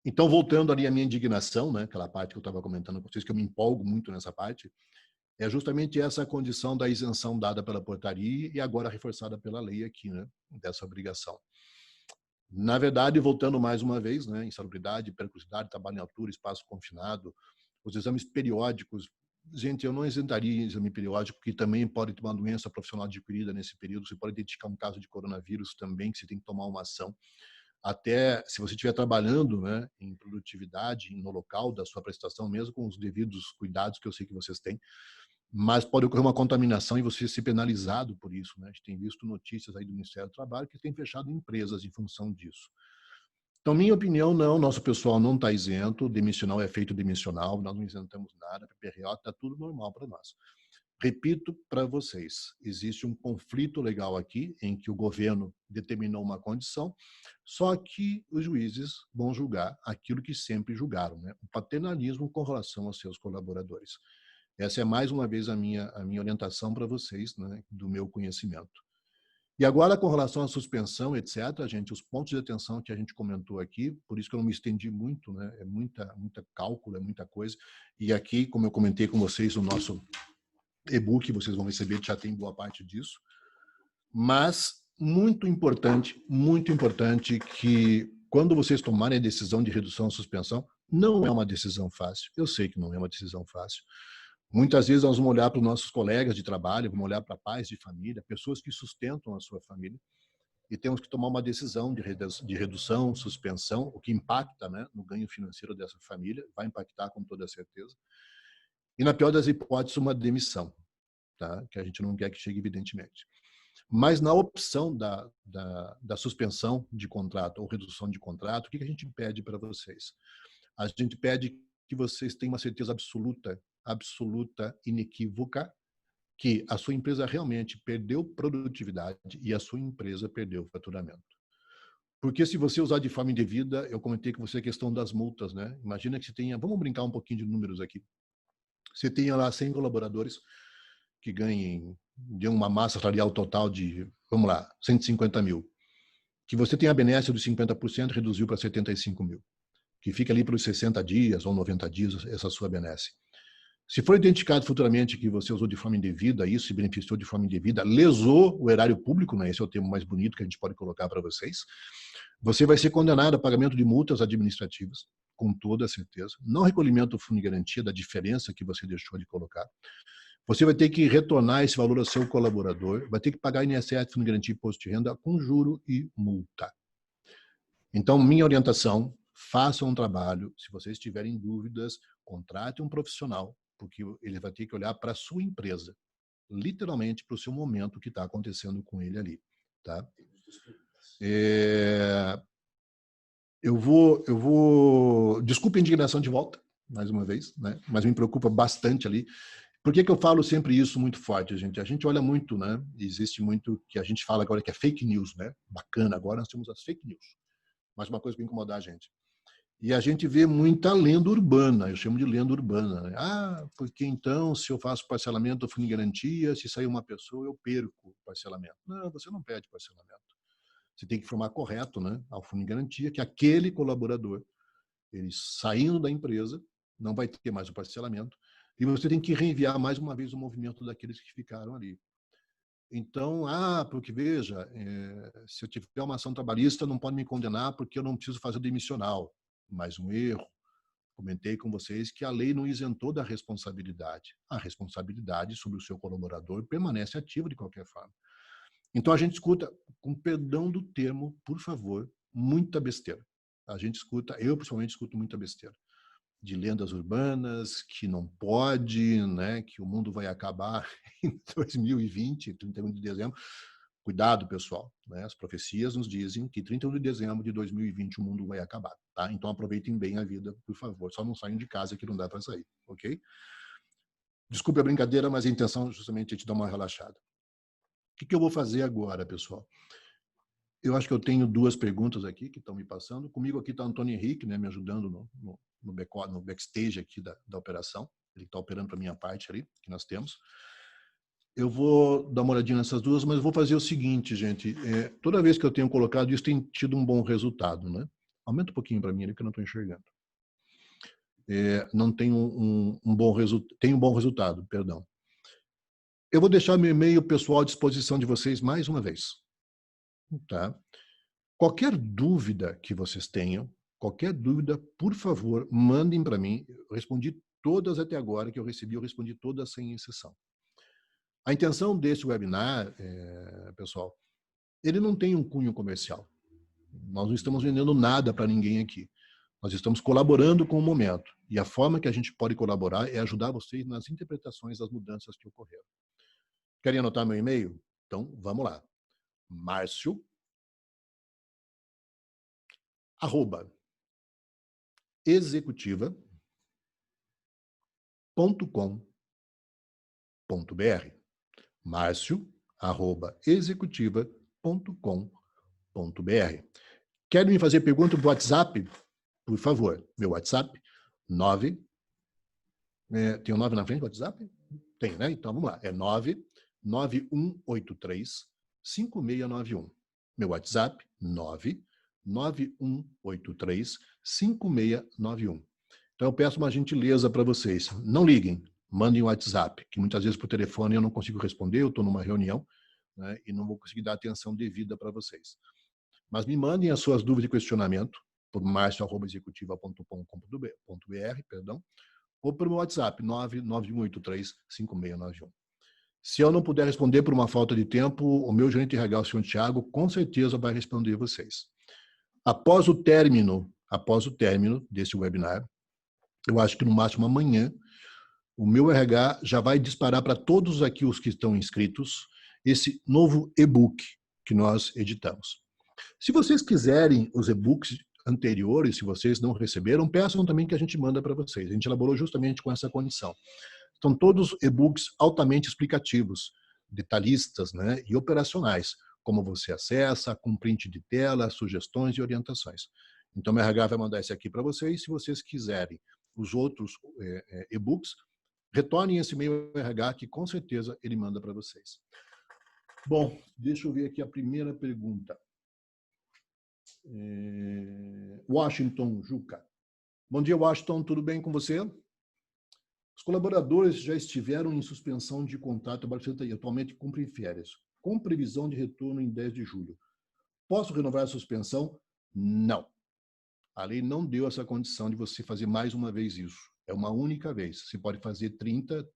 Então, voltando ali à minha indignação, né, aquela parte que eu estava comentando com vocês, que eu me empolgo muito nessa parte, é justamente essa condição da isenção dada pela portaria e agora reforçada pela lei aqui, né, dessa obrigação. Na verdade, voltando mais uma vez, né, insalubridade, periculosidade, trabalho em altura, espaço confinado, os exames periódicos. Gente, eu não isentaria exame periódico, que também pode ter uma doença profissional adquirida nesse período. Você pode identificar um caso de coronavírus também, que você tem que tomar uma ação. Até se você estiver trabalhando, né, em produtividade no local da sua prestação, mesmo com os devidos cuidados que eu sei que vocês têm, mas pode ocorrer uma contaminação e você ser penalizado por isso, né? A gente tem visto notícias aí do Ministério do Trabalho que tem fechado empresas em função disso. Então, minha opinião, não, nosso pessoal não está isento, demissional é feito demissional, nós não isentamos nada, PPRO está tudo normal para nós. Repito para vocês, existe um conflito legal aqui, em que o governo determinou uma condição, só que os juízes vão julgar aquilo que sempre julgaram, né? O paternalismo com relação aos seus colaboradores. Essa é, mais uma vez, a minha orientação para vocês, né, do meu conhecimento. E agora, com relação à suspensão, etc., gente, os pontos de atenção que a gente comentou aqui, por isso que eu não me estendi muito, né, é muita cálculo, é muita coisa. E aqui, como eu comentei com vocês, o nosso e-book, vocês vão receber, já tem boa parte disso. Mas, muito importante que, quando vocês tomarem a decisão de redução ou suspensão, não é uma decisão fácil. Eu sei que não é uma decisão fácil. Muitas vezes nós vamos olhar para os nossos colegas de trabalho, vamos olhar para pais de família, pessoas que sustentam a sua família, e temos que tomar uma decisão de redução, suspensão, o que impacta, né, no ganho financeiro dessa família, vai impactar com toda certeza. E, na pior das hipóteses, uma demissão, tá? Que a gente não quer que chegue, evidentemente. Mas, na opção da suspensão de contrato ou redução de contrato, o que a gente pede para vocês? A gente pede que vocês tenham uma certeza absoluta, inequívoca, que a sua empresa realmente perdeu produtividade e a sua empresa perdeu faturamento. Porque, se você usar de forma indevida, eu comentei com você a questão das multas, né? Imagina que você tenha, vamos brincar um pouquinho de números aqui. Você tenha lá 100 colaboradores que ganhem de uma massa salarial total de, vamos lá, 150 mil. Que você tenha a benesse dos 50%, reduziu para 75 mil. Que fica ali pelos 60 dias ou 90 dias essa sua benesse. Se for identificado futuramente que você usou de forma indevida isso, se beneficiou de forma indevida, lesou o erário público, né? Esse é o termo mais bonito que a gente pode colocar para vocês, você vai ser condenado a pagamento de multas administrativas, com toda certeza. Não recolhimento do fundo de garantia da diferença que você deixou de colocar. Você vai ter que retornar esse valor ao seu colaborador, vai ter que pagar INSS, fundo de garantia e imposto de renda com juro e multa. Então, minha orientação, façam um trabalho. Se vocês tiverem dúvidas, contrate um profissional, porque ele vai ter que olhar para a sua empresa, literalmente para o seu momento que está acontecendo com ele ali. Tá? Eu vou... Desculpe a indignação de volta, mais uma vez, né? Mas me preocupa bastante ali. Por que eu falo sempre isso muito forte, gente? A gente olha muito, né? Existe muito que a gente fala agora que é fake news, né? Bacana, agora nós temos as fake news. Mas uma coisa que vai incomodar a gente. E a gente vê muita lenda urbana, eu chamo de lenda urbana. Né? Ah, porque então, se eu faço parcelamento do fundo de garantia, se sair uma pessoa, eu perco o parcelamento. Não, você não perde parcelamento. Você tem que informar correto, né, ao fundo de garantia que aquele colaborador, ele saindo da empresa, não vai ter mais o parcelamento, e você tem que reenviar mais uma vez o movimento daqueles que ficaram ali. Então, porque veja, se eu tiver uma ação trabalhista, não pode me condenar porque eu não preciso fazer o demissional. Mais um erro. Comentei com vocês que a lei não isentou da responsabilidade. A responsabilidade sobre o seu colaborador permanece ativa de qualquer forma. Então, a gente escuta, com perdão do termo, por favor, muita besteira. A gente escuta, eu principalmente escuto muita besteira. De lendas urbanas, que não pode, né, que o mundo vai acabar em 2020, 31 de dezembro. Cuidado, pessoal, né? As profecias nos dizem que 31 de dezembro de 2020 o mundo vai acabar, tá? Então aproveitem bem a vida, por favor. Só não saiam de casa que não dá para sair, ok? Desculpe a brincadeira, mas a intenção justamente é te dar uma relaxada. O que eu vou fazer agora, pessoal? Eu acho que eu tenho duas perguntas aqui que estão me passando. Comigo aqui está o Antônio Henrique, né, me ajudando no backstage aqui da operação. Ele está operando para a minha parte ali, que nós temos. Eu vou dar uma olhadinha nessas duas, mas vou fazer o seguinte, gente. Toda vez que eu tenho colocado isso, tem tido um bom resultado, né? Aumenta um pouquinho para mim ali, que eu não estou enxergando. Não tem um bom resultado. Tem um bom resultado, perdão. Eu vou deixar meu e-mail pessoal à disposição de vocês mais uma vez. Tá? Qualquer dúvida que vocês tenham, qualquer dúvida, por favor, mandem para mim. Eu respondi todas até agora que eu recebi, eu respondi todas sem exceção. A intenção desse webinar, pessoal, ele não tem um cunho comercial. Nós não estamos vendendo nada para ninguém aqui. Nós estamos colaborando com o momento. E a forma que a gente pode colaborar é ajudar vocês nas interpretações das mudanças que ocorreram. Querem anotar meu e-mail? Então, vamos lá. Márcio, @executiva.com.br. Márcio@executiva.com.br. Querem me fazer pergunta no WhatsApp? Por favor, meu WhatsApp, 9... tem um 9 na frente do WhatsApp? Tem, né? Então, vamos lá. É 99183-5691. Meu WhatsApp, 99183-5691. Então, eu peço uma gentileza para vocês. Não liguem, mandem um WhatsApp, que muitas vezes por telefone eu não consigo responder, eu estou numa reunião, né, e não vou conseguir dar atenção devida para vocês. Mas me mandem as suas dúvidas e questionamento por marcio@executiva.com.br, perdão, ou pelo meu WhatsApp, 99183-5691. Se eu não puder responder por uma falta de tempo, o meu gerente de RH, o senhor Thiago, com certeza vai responder vocês. Após o término desse webinar, eu acho que no máximo amanhã, o meu RH já vai disparar para todos aqui os que estão inscritos esse novo e-book que nós editamos. Se vocês quiserem os e-books anteriores, se vocês não receberam, peçam também que a gente manda para vocês. A gente elaborou justamente com essa condição. São todos e-books altamente explicativos, detalhistas, né, e operacionais, como você acessa, com print de tela, sugestões e orientações. Então, o RH vai mandar esse aqui para vocês. Se vocês quiserem os outros e-books, retornem esse e-mail RH que com certeza ele manda para vocês. Bom, deixa eu ver aqui a primeira pergunta. Washington Juca. Bom dia, Washington, tudo bem com você? Os colaboradores já estiveram em suspensão de contrato e atualmente cumprem férias, com previsão de retorno em 10 de julho. Posso renovar a suspensão? Não. A lei não deu essa condição de você fazer mais uma vez isso. É uma única vez. Você pode fazer 30,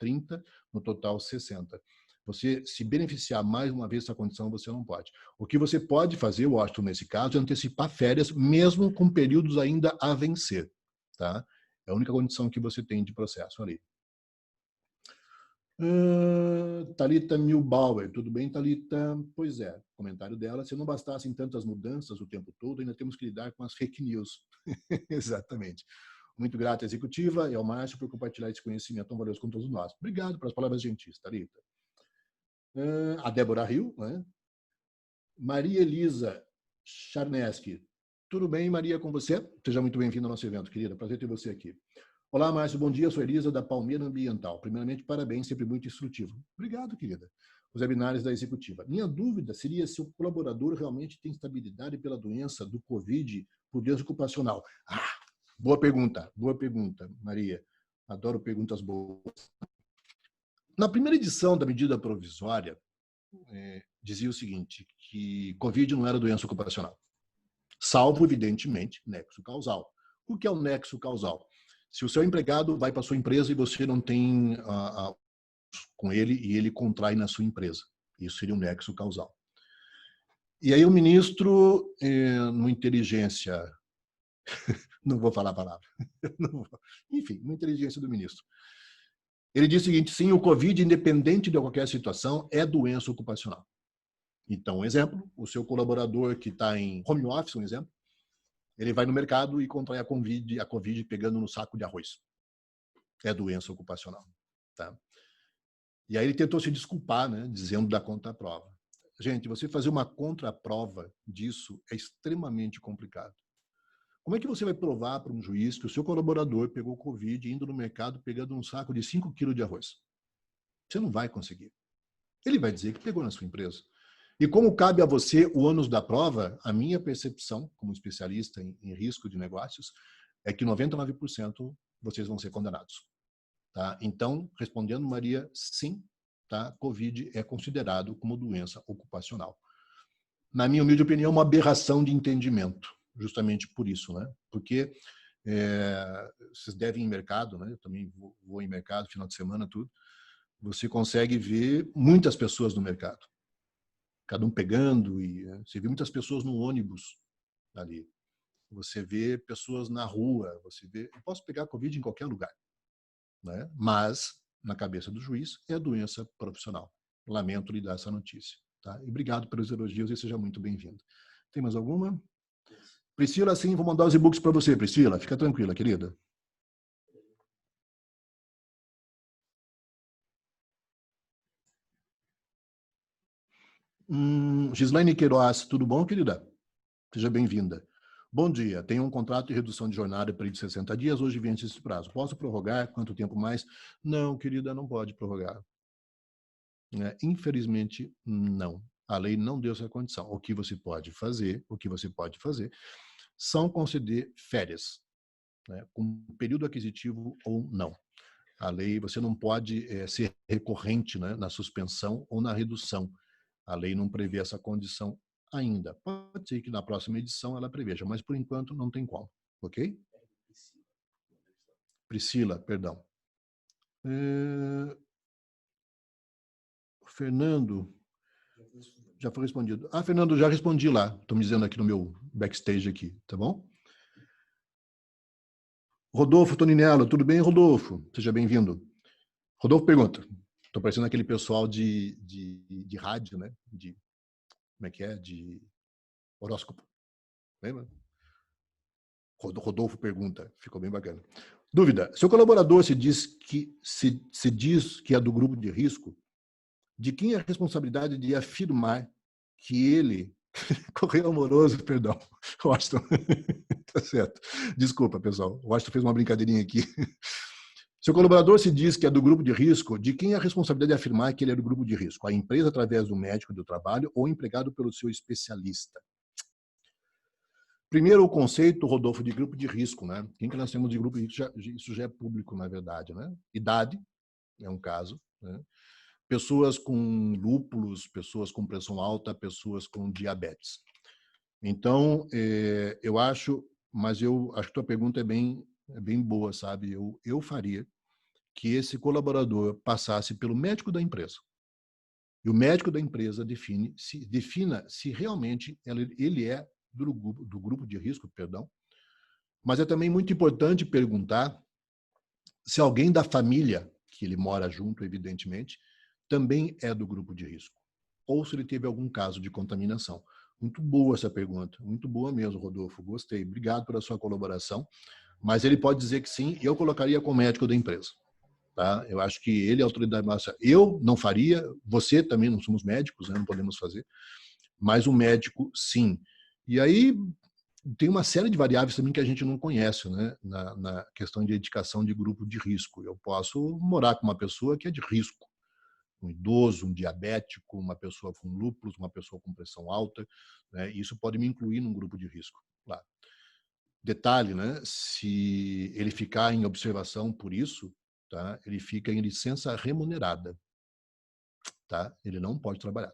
no total 60. Você se beneficiar mais uma vez dessa condição, você não pode. O que você pode fazer, Washington, nesse caso, é antecipar férias, mesmo com períodos ainda a vencer. Tá? É a única condição que você tem de processo ali. Thalita Milbauer, tudo bem, Thalita? Pois é, comentário dela, se não bastassem tantas mudanças o tempo todo, ainda temos que lidar com as fake news. Exatamente. Muito grato, executiva, e ao Márcio por compartilhar esse conhecimento tão valioso com todos nós. Obrigado pelas palavras gentis, Thalita. A Débora Rio, né? Maria Elisa Charneski. Tudo bem, Maria, com você? Seja muito bem-vinda ao nosso evento, querida. Prazer ter você aqui. Olá, Márcio, bom dia. Sou Elisa, da Palmeira Ambiental. Primeiramente, parabéns, sempre muito instrutivo. Obrigado, querida. Os webinários da executiva. Minha dúvida seria se o colaborador realmente tem estabilidade pela doença do Covid por desocupacional. Boa pergunta, Maria. Adoro perguntas boas. Na primeira edição da medida provisória, dizia o seguinte, que Covid não era doença ocupacional, salvo, evidentemente, nexo causal. O que é o nexo causal? Se o seu empregado vai para a sua empresa e você não tem com ele e ele contrai na sua empresa. Isso seria um nexo causal. E aí o ministro, numa inteligência... não vou falar a palavra. Enfim, uma inteligência do ministro. Ele diz o seguinte, sim, o Covid, independente de qualquer situação, é doença ocupacional. Então, um exemplo, o seu colaborador que está em home office, um exemplo, ele vai no mercado e contrai a COVID pegando no saco de arroz. É doença ocupacional. Tá? E aí ele tentou se desculpar, né, dizendo da contraprova. Gente, você fazer uma contraprova disso é extremamente complicado. Como é que você vai provar para um juiz que o seu colaborador pegou Covid indo no mercado pegando um saco de 5 quilos de arroz? Você não vai conseguir. Ele vai dizer que pegou na sua empresa. E como cabe a você o ônus da prova, a minha percepção, como especialista em risco de negócios, é que 99% vocês vão ser condenados. Tá? Então, respondendo, Maria, sim, tá? Covid é considerado como doença ocupacional. Na minha humilde opinião, uma aberração de entendimento, justamente por isso, né? Porque vocês devem ir em mercado, né? Eu também vou em mercado, final de semana, tudo. Você consegue ver muitas pessoas no mercado, cada um pegando, e você vê muitas pessoas no ônibus ali. Você vê pessoas na rua, você vê. Eu posso pegar Covid em qualquer lugar, né? Mas, na cabeça do juiz, é doença profissional. Lamento lhe dar essa notícia. Tá? E obrigado pelos elogios e seja muito bem-vindo. Tem mais alguma? Priscila, sim, vou mandar os e-books para você, Priscila. Fica tranquila, querida. Gislaine Queiroz, tudo bom, querida? Seja bem-vinda. Bom dia. Tenho um contrato de redução de jornada para de 60 dias. Hoje vence esse prazo. Posso prorrogar? Quanto tempo mais? Não, querida, não pode prorrogar. Infelizmente, não. A lei não deu essa condição. O que você pode fazer, são conceder férias, né, com período aquisitivo ou não. A lei, você não pode ser recorrente, né, na suspensão ou na redução. A lei não prevê essa condição ainda. Pode ser que na próxima edição ela preveja, mas por enquanto não tem como, ok? Priscila, perdão. Fernando, já foi respondido. Ah, Fernando, já respondi lá. Estou me dizendo aqui no meu backstage aqui, tá bom? Rodolfo Toninello, tudo bem, Rodolfo? Seja bem-vindo. Rodolfo pergunta. Estou parecendo aquele pessoal de rádio, né? Como é que é? De horóscopo. Lembra? Rodolfo pergunta. Ficou bem bacana. Dúvida. Seu colaborador se diz que é do grupo de risco, de quem é a responsabilidade de afirmar que ele correio amoroso, perdão, Washington, tá certo. Desculpa, pessoal, o Washington fez uma brincadeirinha aqui. Seu colaborador se diz que é do grupo de risco, de quem é a responsabilidade de afirmar que ele é do grupo de risco? A empresa através do médico do trabalho ou empregado pelo seu especialista? Primeiro, o conceito, Rodolfo, de grupo de risco, né? Quem que nós temos de grupo de risco? Isso já é público, na verdade, né? Idade é um caso, né? Pessoas com lúpulos, pessoas com pressão alta, pessoas com diabetes. Então, eu acho, mas eu acho que a tua pergunta é bem boa, sabe? Eu faria que esse colaborador passasse pelo médico da empresa. E o médico da empresa defina se realmente ele é do grupo de risco, perdão. Mas é também muito importante perguntar se alguém da família, que ele mora junto, evidentemente, também é do grupo de risco. Ou se ele teve algum caso de contaminação. Muito boa essa pergunta, muito boa mesmo, Rodolfo. Gostei. Obrigado pela sua colaboração. Mas ele pode dizer que sim, e eu colocaria como médico da empresa. Tá? Eu acho que ele é a autoridade máxima. Eu não faria, você também não somos médicos, né? Não podemos fazer, mas o médico, sim. E aí tem uma série de variáveis também que a gente não conhece, né? Na questão de indicação de grupo de risco. Eu posso morar com uma pessoa que é de risco, um idoso, um diabético, uma pessoa com lúpulos, uma pessoa com pressão alta, né? Isso pode me incluir num grupo de risco. Claro. Detalhe, né? Se ele ficar em observação por isso, tá? Ele fica em licença remunerada, tá? Ele não pode trabalhar.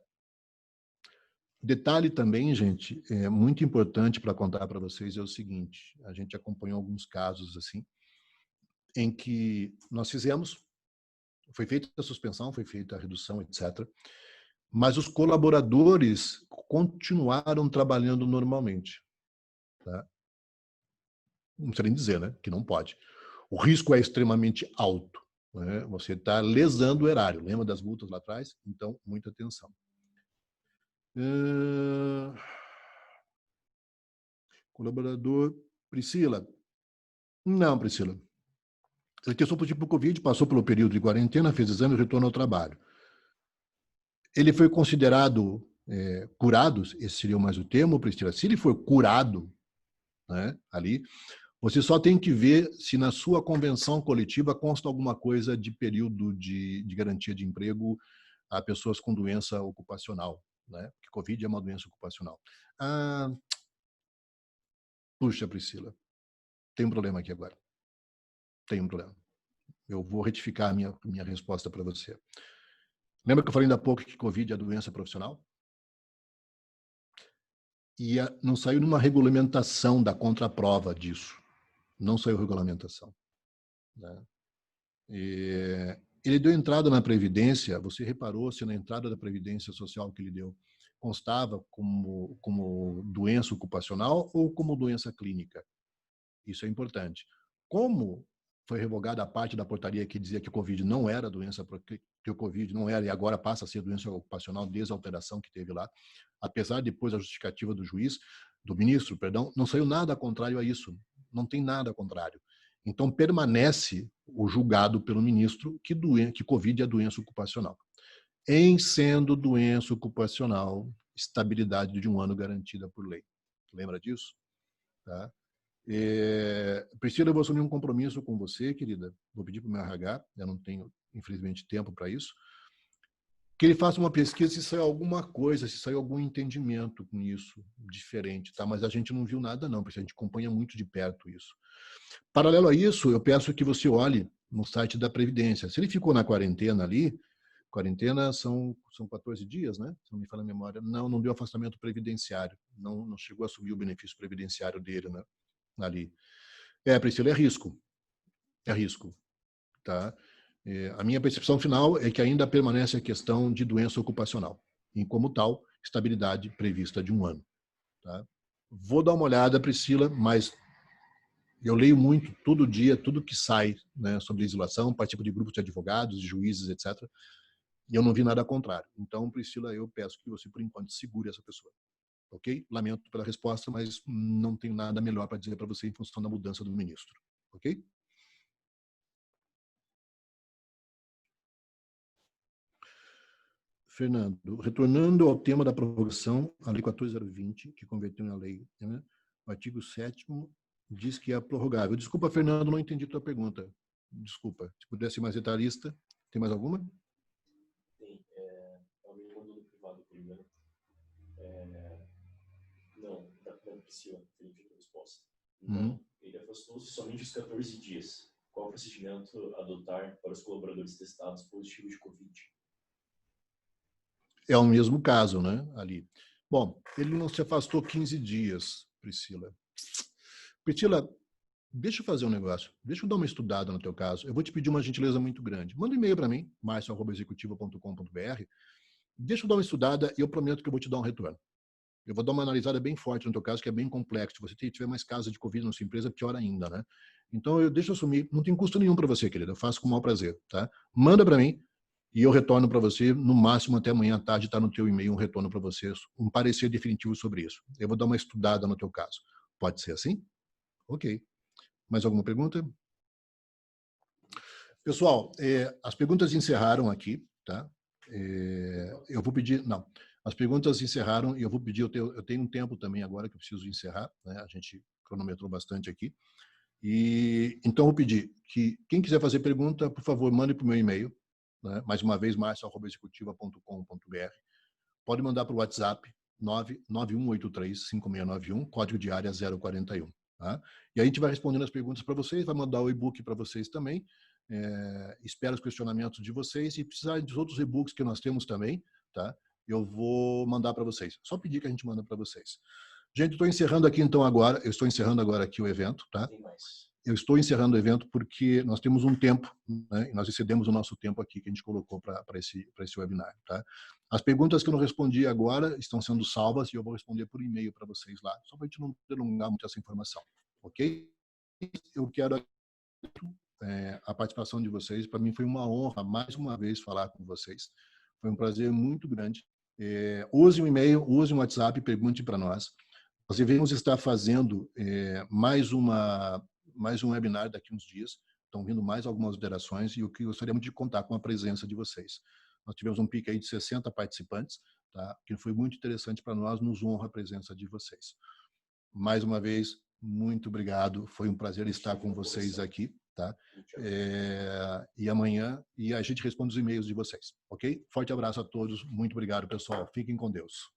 Detalhe também, gente, é muito importante para contar para vocês é o seguinte: a gente acompanhou alguns casos assim, em que nós foi feita a suspensão, foi feita a redução, etc. Mas os colaboradores continuaram trabalhando normalmente. Tá? Não precisa nem dizer, né? Que não pode. O risco é extremamente alto. Né? Você está lesando o erário. Lembra das multas lá atrás? Então, muita atenção. Uh, colaborador, Priscila. Não, Priscila. Ele testou positivo para o Covid, passou pelo período de quarentena, fez exame e retornou ao trabalho. Ele foi considerado curado, esse seria mais o termo, Priscila. Se ele for curado, né, ali, você só tem que ver se na sua convenção coletiva consta alguma coisa de período de garantia de emprego a pessoas com doença ocupacional, né? Porque Covid é uma doença ocupacional. Ah, puxa, Priscila, tem um problema aqui agora. Tem um problema. Eu vou retificar a minha resposta para você. Lembra que eu falei ainda há pouco que Covid é doença profissional? E não saiu nenhuma regulamentação da contraprova disso. Não saiu regulamentação. Né? Ele deu entrada na Previdência, você reparou se na entrada da Previdência Social que ele deu constava como doença ocupacional ou como doença clínica? Isso é importante. Como foi revogada a parte da portaria que dizia que o Covid não era doença, que o Covid não era e agora passa a ser doença ocupacional desde a alteração que teve lá, apesar depois da justificativa do juiz, do ministro, perdão, não saiu nada contrário a isso. Não tem nada contrário. Então permanece o julgado pelo ministro que Covid é doença ocupacional. Em sendo doença ocupacional, estabilidade de 1 ano garantida por lei. Lembra disso? Tá? Priscila, eu vou assumir um compromisso com você, querida. Vou pedir para o meu RH, eu não tenho, infelizmente, tempo para isso, que ele faça uma pesquisa se saiu alguma coisa, se saiu algum entendimento com isso diferente, tá? Mas a gente não viu nada não, porque a gente acompanha muito de perto isso. Paralelo a isso, eu peço que você olhe no site da Previdência. Se ele ficou na quarentena ali, quarentena são 14 dias, né? Se não me falha a memória. Não deu afastamento previdenciário, não chegou a subir o benefício previdenciário dele, né? Ali. Priscila, é risco. É risco. Tá? A minha percepção final é que ainda permanece a questão de doença ocupacional. E, como tal, estabilidade prevista de 1 ano. Tá? Vou dar uma olhada, Priscila, mas eu leio muito, todo dia, tudo que sai, né, sobre legislação, participo de grupos de advogados, de juízes, etc. E eu não vi nada contrário. Então, Priscila, eu peço que você, por enquanto, segure essa pessoa. Ok? Lamento pela resposta, mas não tenho nada melhor para dizer para você em função da mudança do ministro. Ok? Fernando, retornando ao tema da prorrogação, a Lei 14.020, que converteu na lei, né? O artigo 7º diz que é prorrogável. Desculpa, Fernando, não entendi tua pergunta. Desculpa. Se pudesse ser mais detalhista. Tem mais alguma? Tem. A minha pergunta do privado primeiro. Não, da Priscila, Felipe, a resposta. Não, ele afastou-se somente os 14 dias. Qual o procedimento adotar para os colaboradores testados positivos de Covid? É o mesmo caso, né, ali. Bom, ele não se afastou 15 dias, Priscila. Priscila, deixa eu fazer um negócio. Deixa eu dar uma estudada no teu caso. Eu vou te pedir uma gentileza muito grande. Manda um e-mail para mim, marcio@executiva.com.br. Deixa eu dar uma estudada e eu prometo que eu vou te dar um retorno. Eu vou dar uma analisada bem forte no teu caso, que é bem complexo. Se você tiver mais casos de Covid na sua empresa, pior ainda, né? Então, deixa eu assumir. Não tem custo nenhum para você, querida. Eu faço com o maior prazer, tá? Manda para mim e eu retorno para você. No máximo, até amanhã à tarde, está no teu e-mail um retorno para você, um parecer definitivo sobre isso. Eu vou dar uma estudada no teu caso. Pode ser assim? Ok. Mais alguma pergunta? Pessoal, as perguntas encerraram aqui, tá? Eu vou pedir, não, as perguntas encerraram e eu vou pedir, eu tenho um tempo também agora que eu preciso encerrar, né? A gente cronometrou bastante aqui. E então eu vou pedir que quem quiser fazer pergunta, por favor, mande para o meu e-mail, né? Mais uma vez, marcio@executiva.com.br. Pode mandar para o WhatsApp 991835691, código de área 041. Tá? E a gente vai respondendo as perguntas para vocês, vai mandar o e-book para vocês também. Espero os questionamentos de vocês e precisar dos outros e-books que nós temos também, tá? Eu vou mandar para vocês. Só pedir que a gente manda para vocês. Gente, estou encerrando aqui então agora. Eu estou encerrando agora aqui o evento, tá? Tem mais. Eu estou encerrando o evento porque nós temos um tempo, né? E nós excedemos o nosso tempo aqui que a gente colocou para esse webinar, tá? As perguntas que eu não respondi agora estão sendo salvas e eu vou responder por e-mail para vocês lá, só para a gente não delongar muito essa informação, ok? Eu quero a participação de vocês. Para mim foi uma honra, mais uma vez, falar com vocês. Foi um prazer muito grande. Use o e-mail, use o WhatsApp, pergunte para nós. Nós devemos estar fazendo mais um webinar daqui a uns dias. Estão vindo mais algumas alterações e o que gostaríamos de contar com a presença de vocês. Nós tivemos um pico aí de 60 participantes, tá? Que foi muito interessante para nós, nos honra a presença de vocês. Mais uma vez, muito obrigado. Foi um prazer estar com vocês aqui, tá? E amanhã a gente responde os e-mails de vocês, ok? Forte abraço a todos. Muito obrigado, pessoal. Fiquem com Deus.